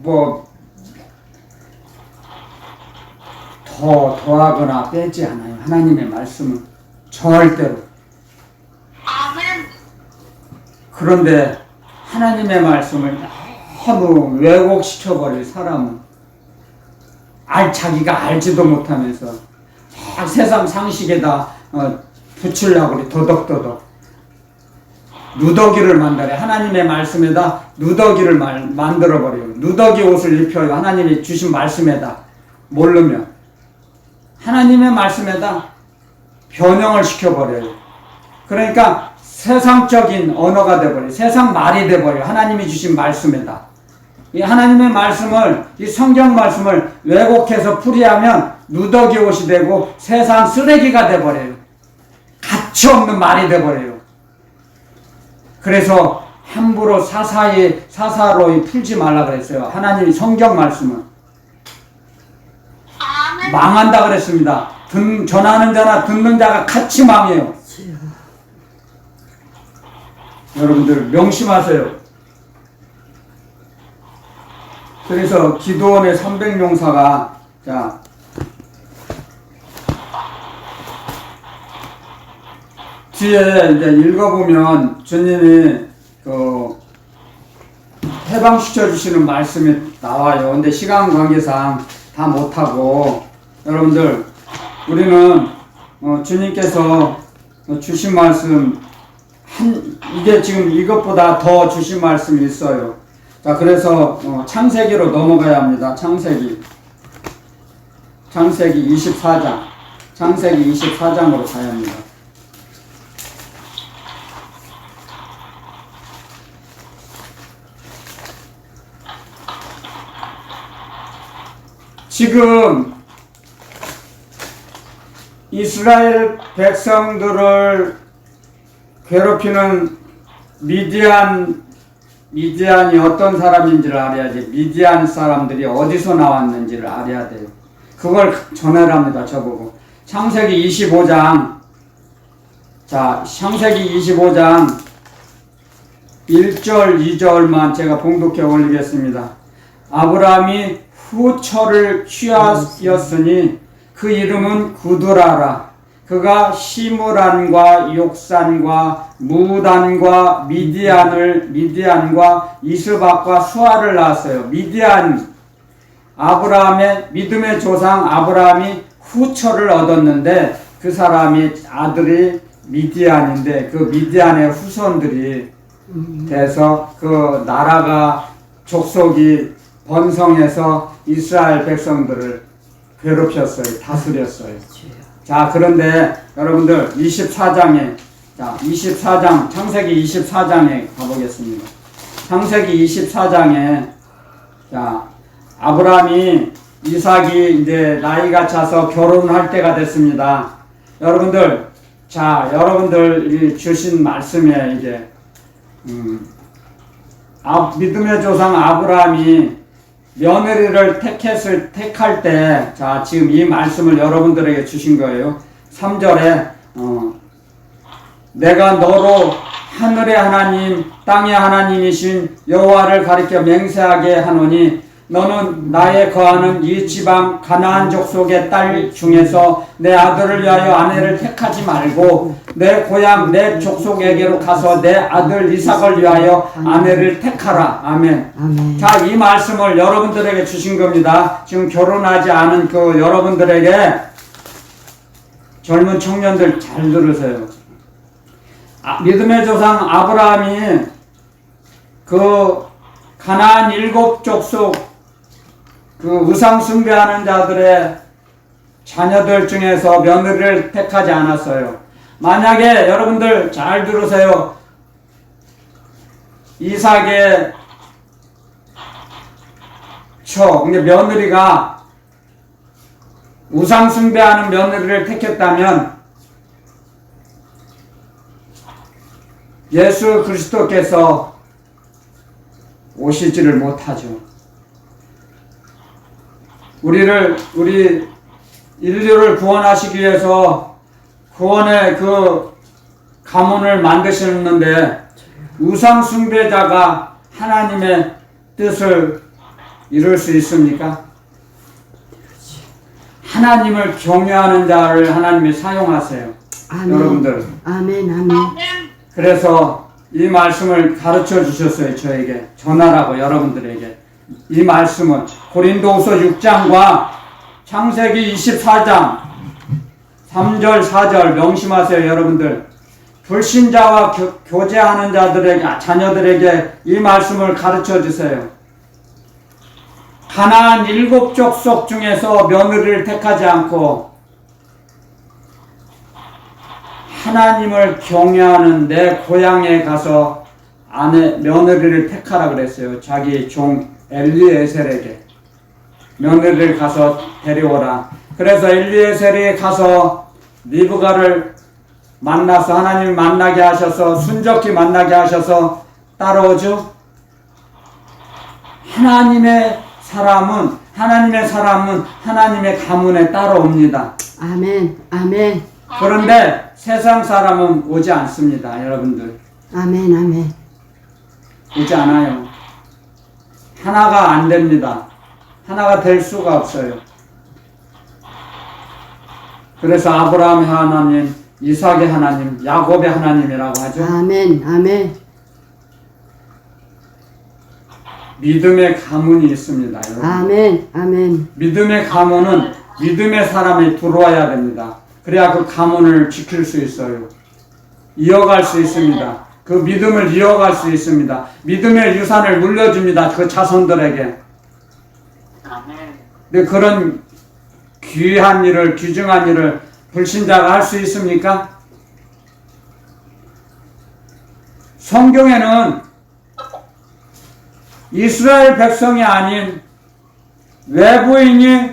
더하거나 빼지 않아요. 하나님의 말씀은 절대로. 아멘. 그런데 하나님의 말씀을 너무 왜곡시켜버릴 사람은 자기가 알지도 못하면서 세상 상식에다 붙이려고 그래. 도덕 누더기를 만들어. 하나님의 말씀에다 누더기를 만들어버려요. 누더기 옷을 입혀요. 하나님이 주신 말씀에다 모르면 하나님의 말씀에다 변형을 시켜버려요. 그러니까 세상적인 언어가 돼버려요. 세상 말이 돼버려요. 하나님이 주신 말씀에다. 이 하나님의 말씀을, 이 성경 말씀을 왜곡해서 풀이하면 누더기 옷이 되고 세상 쓰레기가 돼버려요. 가치 없는 말이 돼버려요. 그래서 함부로 사사로이 풀지 말라 그랬어요. 하나님이 성경 말씀은. 아멘. 망한다 그랬습니다. 전하는 자나 듣는 자가 같이 망해요. 여러분들 명심하세요. 그래서 기도원의 300용사가 뒤에 이제 읽어보면 주님이 그 해방시켜 주시는 말씀이 나와요. 근데 시간 관계상 다 못하고 여러분들 우리는 주님께서 주신 말씀 이게 지금 이것보다 더 주신 말씀이 있어요. 자, 그래서 창세기로 넘어가야 합니다. 창세기 24장. 창세기 24장으로 가야 합니다. 지금 이스라엘 백성들을 괴롭히는 미디안이 어떤 사람인지를 알아야지. 미디안 사람들이 어디서 나왔는지를 알아야 돼요. 그걸 전해랍니다. 저보고. 창세기 25장. 자, 창세기 25장 1절, 2절만 제가 봉독해 올리겠습니다. 아브라함이 후처를 취하였으니 그 이름은 구두라라. 그가 시므란과 욕산과 무단과 미디안과 이스박과 수아를 낳았어요. 미디안, 아브라함의 믿음의 조상 아브라함이 후처를 얻었는데 그 사람이 아들이 미디안인데 그 미디안의 후손들이 돼서 그 나라가 족속이 번성해서 이스라엘 백성들을 괴롭혔어요. 다스렸어요. 자, 그런데 여러분들 24장에 창세기 24장에 가보겠습니다. 창세기 24장에 자, 아브라함이 이삭이 이제 나이가 차서 결혼할 때가 됐습니다. 여러분들, 자, 여러분들이 주신 말씀에 이제 믿음의 조상 아브라함이 며느리를 택할 때, 자, 지금 이 말씀을 여러분들에게 주신 거예요. 3절에, 내가 너로 하늘의 하나님, 땅의 하나님이신 여호와를 가리켜 맹세하게 하노니, 너는 나의 거하는 이 지방 가나안 족속의 딸 중에서 내 아들을 위하여 아내를 택하지 말고 내 고향 내 족속에게로 가서 내 아들 이삭을 위하여 아내를 택하라. 아멘. 아멘. 자, 이 말씀을 여러분들에게 주신 겁니다. 지금 결혼하지 않은 그 여러분들에게 젊은 청년들 잘 들으세요. 믿음의 조상 아브라함이 그 가나안 7족속 그 우상 숭배하는 자들의 자녀들 중에서 며느리를 택하지 않았어요. 만약에 여러분들 잘 들으세요. 이삭의 근데 며느리가 우상 숭배하는 며느리를 택했다면 예수 그리스도께서 오시지를 못하죠. 우리 인류를 구원하시기 위해서 구원의 그 가문을 만드셨는데 우상 숭배자가 하나님의 뜻을 이룰 수 있습니까? 하나님을 경외하는 자를 하나님이 사용하세요. 아멘. 여러분들. 아멘. 아멘. 그래서 이 말씀을 가르쳐 주셨어요. 저에게 전하라고 여러분들에게. 이 말씀은 고린도후서 6장과 창세기 24장 3절 4절 명심하세요. 여러분들. 불신자와 교제하는 자녀들에게 이 말씀을 가르쳐 주세요. 가나안 7족속 중에서 며느리를 택하지 않고 하나님을 경외하는 내 고향에 가서 며느리를 택하라 그랬어요. 자기 종 엘리에셀에게 며느리를 가서 데려오라. 그래서 엘리에셀이 가서 리브가를 만나서 하나님 만나게 하셔서 순적히 만나게 하셔서 따라오죠. 하나님의 사람은 하나님의 가문에 따라옵니다. 아멘. 아멘. 그런데 세상 사람은 오지 않습니다. 여러분들. 아멘. 아멘. 오지 않아요. 하나가 안 됩니다. 하나가 될 수가 없어요. 그래서 아브라함의 하나님, 이삭의 하나님, 야곱의 하나님이라고 하죠. 아멘. 아멘. 믿음의 가문이 있습니다. 여러분. 아멘. 아멘. 믿음의 가문은 믿음의 사람이 들어와야 됩니다. 그래야 그 가문을 지킬 수 있어요. 이어갈 수 있습니다. 그 믿음을 이어갈 수 있습니다. 믿음의 유산을 물려줍니다. 그 자손들에게. 근데 그런 귀한 일을, 귀중한 일을 불신자가 할 수 있습니까? 성경에는 이스라엘 백성이 아닌 외부인이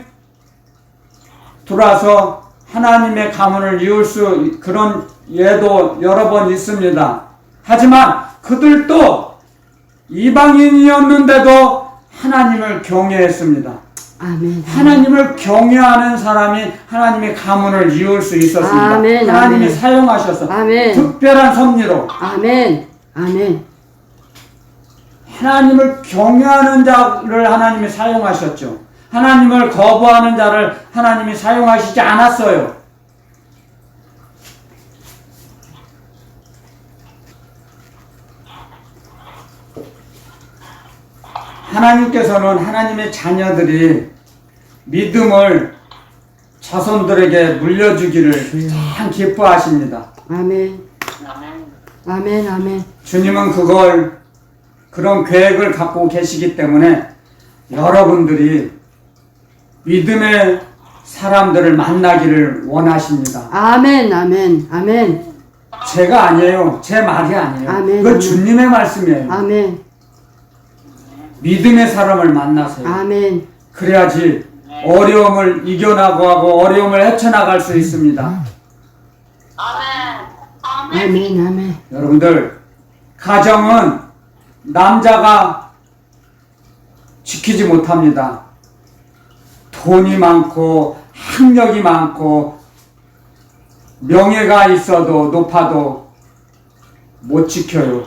들어와서 하나님의 가문을 이룰 수 그런 예도 여러 번 있습니다. 하지만 그들도 이방인이었는데도 하나님을 경외했습니다. 아멘. 하나님을 경외하는 사람이 하나님의 가문을 이룰 수 있었습니다. 아멘, 하나님이 아멘. 사용하셔서 아멘. 특별한 섭리로 아멘. 아멘. 하나님을 경외하는 자를 하나님이 사용하셨죠. 하나님을 거부하는 자를 하나님이 사용하시지 않았어요. 하나님께서는 하나님의 자녀들이 믿음을 자손들에게 물려주기를 참 기뻐하십니다. 아멘. 아멘. 아멘. 주님은 그런 계획을 갖고 계시기 때문에 여러분들이 믿음의 사람들을 만나기를 원하십니다. 아멘. 아멘. 아멘. 제가 아니에요. 제 말이 아니에요. 아멘, 그 아멘. 주님의 말씀이에요. 아멘. 믿음의 사람을 만나세요. 아멘. 그래야지 어려움을 이겨나고 하고 어려움을 헤쳐나갈 수 있습니다. 아멘. 아멘. 여러분들, 가정은 남자가 지키지 못합니다. 돈이 많고 학력이 많고 명예가 있어도 높아도 못 지켜요.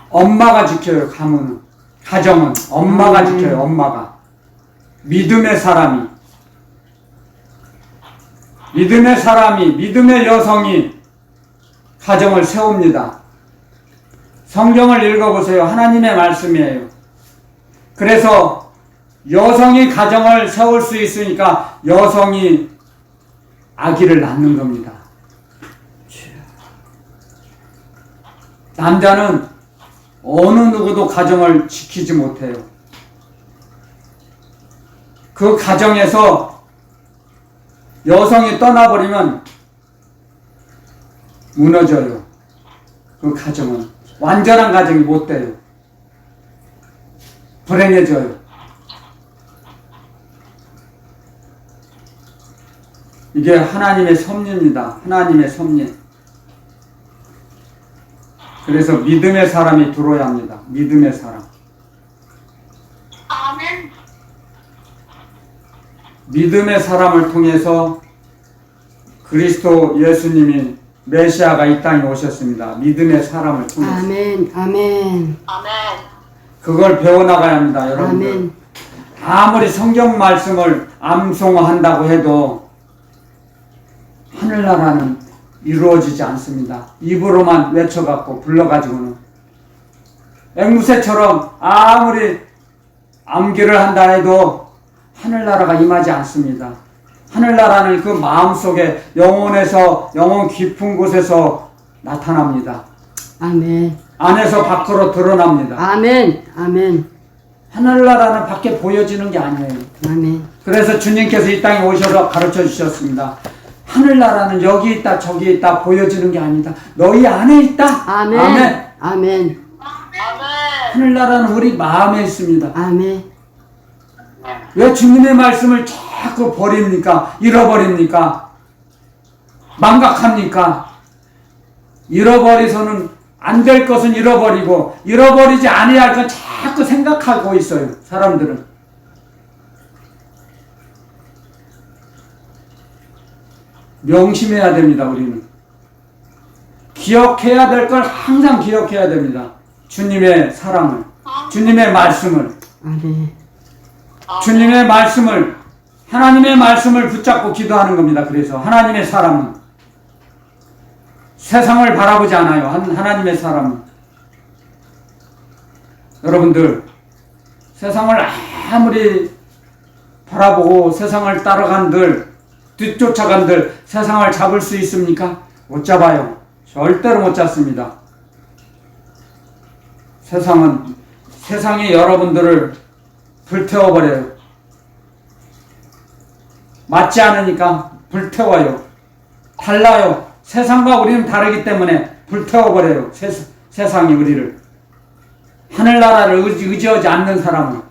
엄마가 지켜요. 가정은 엄마가 지켜요. 엄마가. 믿음의 사람이, 믿음의 여성이 가정을 세웁니다. 성경을 읽어보세요. 하나님의 말씀이에요. 그래서 여성이 가정을 세울 수 있으니까 여성이 아기를 낳는 겁니다. 남자는 어느 누구도 가정을 지키지 못해요. 그 가정에서 여성이 떠나버리면 무너져요. 그 가정은 완전한 가정이 못 돼요. 불행해져요. 이게 하나님의 섭리입니다. 하나님의 섭리. 그래서 믿음의 사람이 들어야 합니다. 믿음의 사람. 아멘. 믿음의 사람을 통해서 그리스도 예수님이 메시아가 이 땅에 오셨습니다. 믿음의 사람을 통해서. 아멘. 아멘. 아멘. 그걸 배워나가야 합니다. 여러분들. 아멘. 아무리 성경 말씀을 암송한다고 해도 하늘나라는 이루어지지 않습니다. 입으로만 외쳐갖고 불러가지고는. 앵무새처럼 아무리 암기를 한다 해도 하늘나라가 임하지 않습니다. 하늘나라는 그 마음속에 영혼 깊은 곳에서 나타납니다. 아멘. 안에서 밖으로 드러납니다. 아멘. 아멘. 하늘나라는 밖에 보여지는 게 아니에요. 아멘. 그래서 주님께서 이 땅에 오셔서 가르쳐 주셨습니다. 하늘나라는 여기 있다 저기 있다 보여지는 게 아니다. 너희 안에 있다. 아멘. 아멘. 아멘. 하늘나라는 우리 마음에 있습니다. 아멘. 왜 주님의 말씀을 자꾸 버립니까? 잃어버립니까? 망각합니까? 잃어버리서는 안 될 것은 잃어버리고 잃어버리지 아니할 건 자꾸 생각하고 있어요. 사람들은. 명심해야 됩니다. 우리는. 기억해야 될 걸 항상 기억해야 됩니다. 주님의 사랑을, 주님의 말씀을, 아멘. 주님의 말씀을 하나님의 말씀을 붙잡고 기도하는 겁니다. 그래서 하나님의 사람은 세상을 바라보지 않아요. 하나님의 사람은. 여러분들, 세상을 아무리 바라보고 세상을 따라간들, 뒤쫓아간들 세상을 잡을 수 있습니까? 못 잡아요. 절대로 못 잡습니다. 세상이 여러분들을 불태워버려요. 맞지 않으니까 불태워요. 달라요. 세상과 우리는 다르기 때문에 불태워버려요. 세상이 우리를. 하늘나라를 의지하지 않는 사람은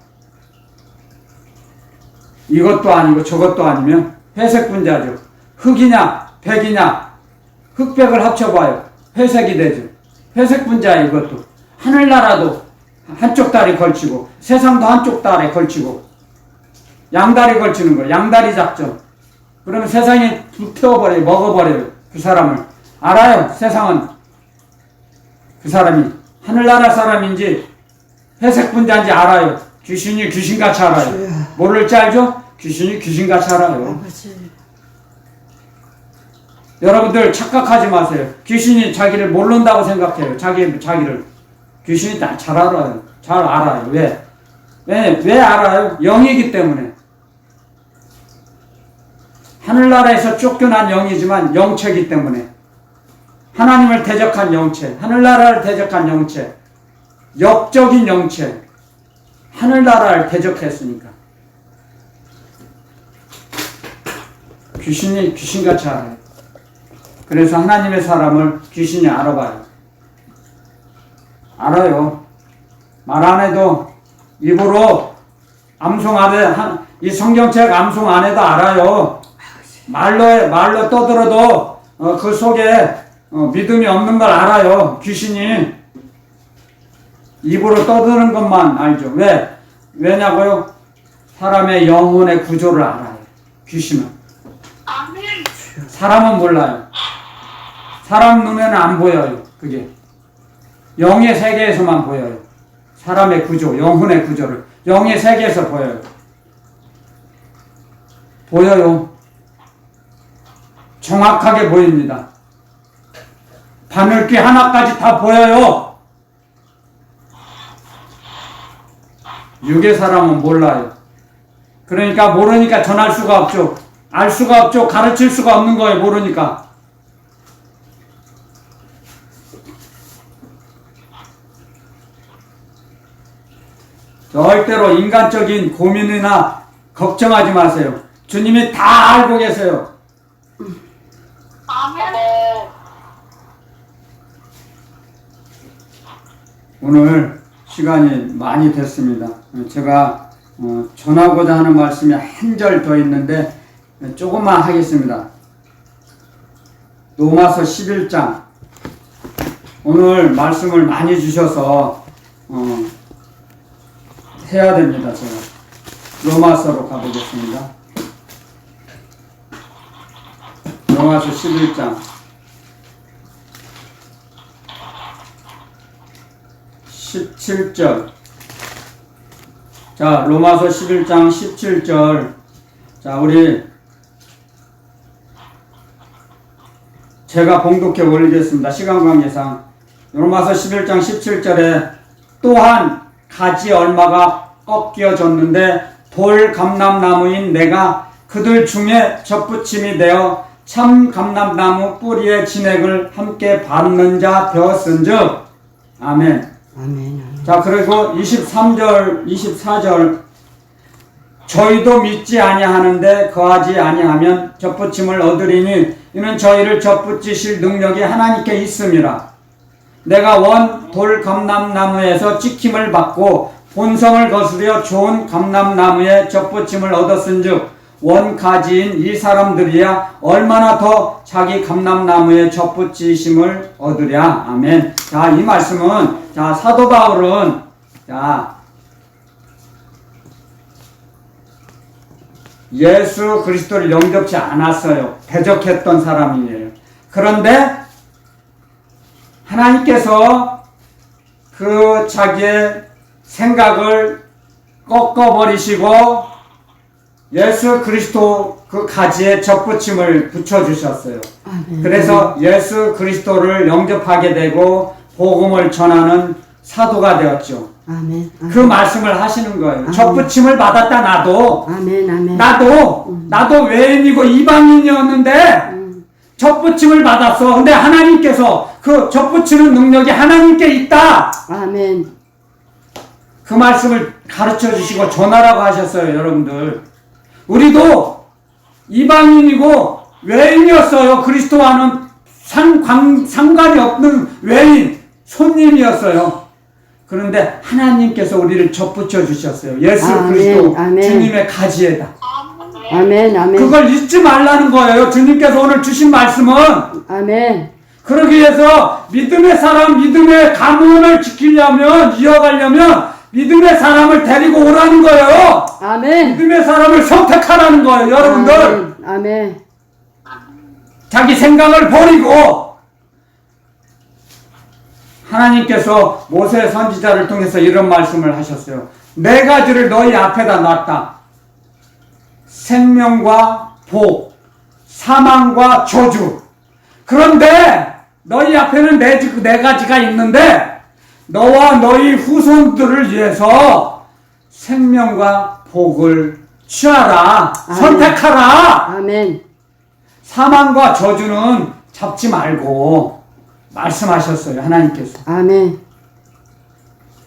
이것도 아니고 저것도 아니면 회색 분자죠. 흑이냐 백이냐 흑백을 합쳐봐요. 회색이 되죠. 회색 분자예요. 이것도. 하늘나라도 한쪽 다리 걸치고 세상도 한쪽 다리에 걸치고 양다리 걸치는 거예요. 양다리 작전. 그러면 세상이 불태워버려요. 먹어버려요. 그 사람을. 알아요. 세상은 그 사람이 하늘나라 사람인지 회색 분자인지 알아요. 귀신이 귀신같이 알아요. 모를지 알죠? 귀신이 귀신같이 알아요. 아버지. 여러분들 착각하지 마세요. 귀신이 자기를 모른다고 생각해요. 자기를. 귀신이 다 잘 알아요. 잘 알아요. 왜 알아요? 영이기 때문에. 하늘나라에서 쫓겨난 영이지만 영체이기 때문에. 하나님을 대적한 영체, 하늘나라를 대적한 영체, 역적인 영체, 하늘나라를 대적했으니까. 귀신이 귀신같이 알아요. 그래서 하나님의 사람을 귀신이 알아봐요. 알아요. 말 안 해도 입으로 암송 안 해, 이 성경책 암송 안 해도 알아요. 말로 떠들어도 그 속에 믿음이 없는 걸 알아요. 귀신이. 입으로 떠드는 것만 알죠. 왜냐고요? 사람의 영혼의 구조를 알아요. 귀신은. 아멘. 사람은 몰라요. 사람 눈에는 안 보여요. 그게. 영의 세계에서만 보여요. 사람의 구조, 영혼의 구조를. 영의 세계에서 보여요. 보여요. 정확하게 보입니다. 바늘귀 하나까지 다 보여요. 육의 사람은 몰라요. 그러니까 모르니까 전할 수가 없죠. 알 수가 없죠. 가르칠 수가 없는 거예요. 모르니까. 절대로 인간적인 고민이나 걱정하지 마세요. 주님이 다 알고 계세요. 아멘. 오늘 시간이 많이 됐습니다. 제가 전하고자 하는 말씀이 한 절 더 있는데 조금만 하겠습니다. 로마서 11장. 오늘 말씀을 많이 주셔서 해야 됩니다. 제가 로마서로 가보겠습니다. 로마서 11장 17절. 자, 로마서 11장 17절. 자, 제가 봉독해 올리겠습니다. 시간 관계상. 로마서 11장 17절에 또한 가지 얼마가 꺾여졌는데 돌 감람나무인 내가 그들 중에 젖붙임이 되어 참 감람나무 뿌리의 진액을 함께 받는 자 되었은즉. 아멘. 아멘. 자, 그리고 23절, 24절. 저희도 믿지 아니하는데 거하지 아니하면 젖붙임을 얻으리니 이는 저희를 젖붙이실 능력이 하나님께 있음이라. 내가 원 돌 감람나무에서 찍힘을 받고 본성을 거스려 좋은 감람나무에 젖붙임을 얻었은즉 원가지인 이 사람들이야 얼마나 더 자기 감람나무에 젖붙이심을 얻으랴. 아멘. 자, 이 말씀은, 자, 사도 바울은, 자, 예수 그리스도를 영접치 않았어요. 대적했던 사람이에요. 그런데 하나님께서 그 자기의 생각을 꺾어버리시고 예수 그리스도 그 가지에 접붙임을 붙여주셨어요. 아멘. 그래서 예수 그리스도를 영접하게 되고 복음을 전하는 사도가 되었죠. 아멘. 아멘. 그 말씀을 하시는 거예요. 아멘. 접붙임을 받았다 나도. 아멘. 아멘. 나도 외인이고 이방인이었는데 접붙임을 받았어. 근데 하나님께서 그 접붙이는 능력이 하나님께 있다. 아멘. 그 말씀을 가르쳐 주시고 전하라고 하셨어요, 여러분들. 우리도 이방인이고 외인이었어요. 그리스도와는 상관이 없는 외인, 손님이었어요. 그런데 하나님께서 우리를 접붙여 주셨어요. 예수 아멘, 그리스도 아멘. 주님의 가지에다. 아멘. 아멘. 그걸 잊지 말라는 거예요. 주님께서 오늘 주신 말씀은. 아멘. 그러기 위해서 믿음의 사람, 믿음의 가문을 지키려면, 이어가려면 믿음의 사람을 데리고 오라는 거예요. 아멘. 믿음의 사람을 선택하라는 거예요, 여러분들. 아멘. 자기 생각을 버리고 하나님께서 모세 선지자를 통해서 이런 말씀을 하셨어요. 네 가지를 너희 앞에다 놨다. 생명과 복, 사망과 저주. 그런데 너희 앞에는 네 가지가 있는데 너와 너희 후손들을 위해서 생명과 복을 취하라. 아멘. 선택하라. 아멘. 사망과 저주는 잡지 말고 말씀하셨어요. 하나님께서. 아멘.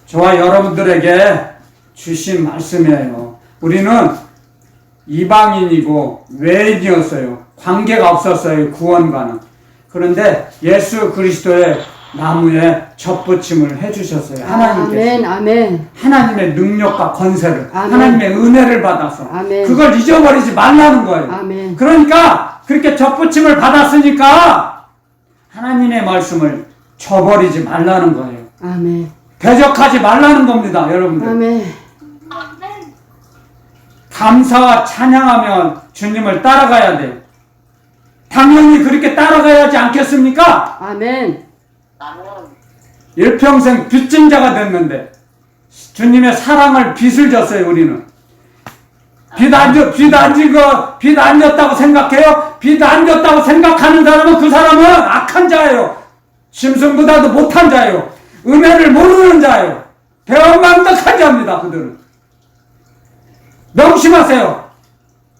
저와 여러분들에게 주신 말씀이에요. 우리는 이방인이고 외인이었어요. 관계가 없었어요. 구원과는. 그런데 예수 그리스도의 나무에 접붙임을 해주셨어요. 하나님께서. 아멘. 아멘. 하나님의 능력과 권세를, 아멘. 하나님의 은혜를 받아서 아멘. 그걸 잊어버리지 말라는 거예요. 아멘. 그러니까 그렇게 접붙임을 받았으니까 하나님의 말씀을 저버리지 말라는 거예요. 아멘. 대적하지 말라는 겁니다, 여러분들. 아멘. 감사와 찬양하며 주님을 따라가야 돼요. 당연히 그렇게 따라가야지 않겠습니까? 아멘. 일평생 빚진 자가 됐는데 주님의 사랑을 빚을 졌어요. 우리는 빚 안 졌다고 생각해요? 빚 안 졌다고 생각하는 사람은 그 사람은 악한 자예요. 심승보다도 못한 자예요. 은혜를 모르는 자예요. 배은망덕한 자입니다. 그들은. 명심하세요.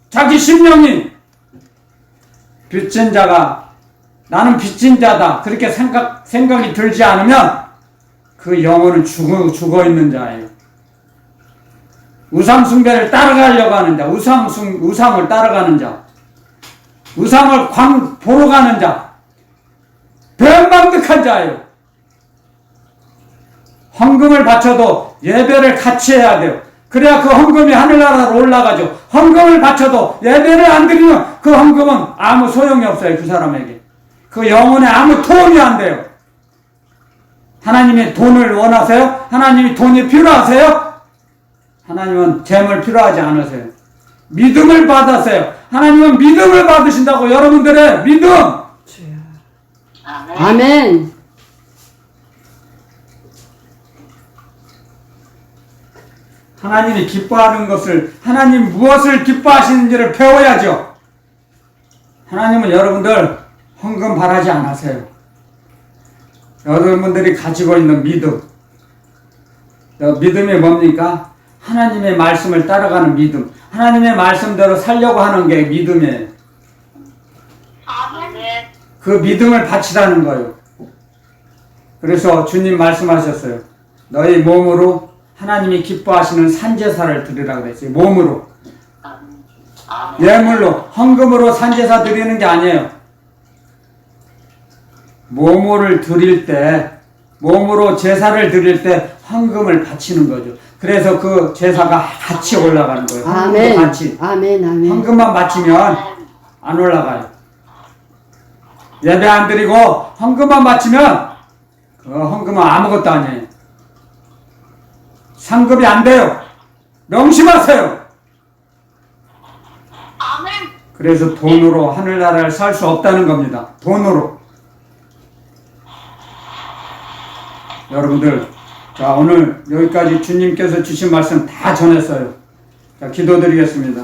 자기 심령이 빚진 자가 나는 빚진 자다 그렇게 생각이 들지 않으면 그 영혼은 죽어 있는 자예요. 우상 숭배를 따라가려고 하는 자, 우상을 따라가는 자, 우상을 보러 가는 자, 배은망덕한 자예요. 헌금을 바쳐도 예배를 같이 해야 돼요. 그래야 그 헌금이 하늘나라로 올라가죠. 헌금을 바쳐도 예배를 안 드리면 그 헌금은 아무 소용이 없어요. 그 사람에게. 그 영혼에 아무 도움이 안 돼요. 하나님이 돈을 원하세요? 하나님이 돈이 필요하세요? 하나님은 재물 필요하지 않으세요. 믿음을 받으세요. 하나님은 믿음을 받으신다고. 여러분들의 믿음. 아멘. 하나님이 기뻐하는 것을, 하나님 무엇을 기뻐하시는지를 배워야죠. 하나님은 여러분들 헌금 바라지 않으세요. 여러분들이 가지고 있는 믿음. 믿음이 뭡니까? 하나님의 말씀을 따라가는 믿음. 하나님의 말씀대로 살려고 하는 게 믿음이에요. 그 믿음을 바치라는 거예요. 그래서 주님 말씀하셨어요. 너희 몸으로 하나님이 기뻐하시는 산제사를 드리라 그랬어요. 몸으로. 예물로, 헌금으로 산제사 드리는 게 아니에요. 몸을 드릴 때, 몸으로 제사를 드릴 때 헌금을 바치는 거죠. 그래서 그 제사가 같이 올라가는 거예요. 아멘. 같이. 아멘. 아멘. 헌금만 바치면 안 올라가요. 예배 안 드리고 헌금만 바치면 그 헌금은 아무것도 아니에요. 상급이 안 돼요. 명심하세요. 그래서 돈으로 하늘나라를 살 수 없다는 겁니다. 돈으로. 여러분들, 자, 오늘 여기까지 주님께서 주신 말씀 다 전했어요. 자, 기도드리겠습니다.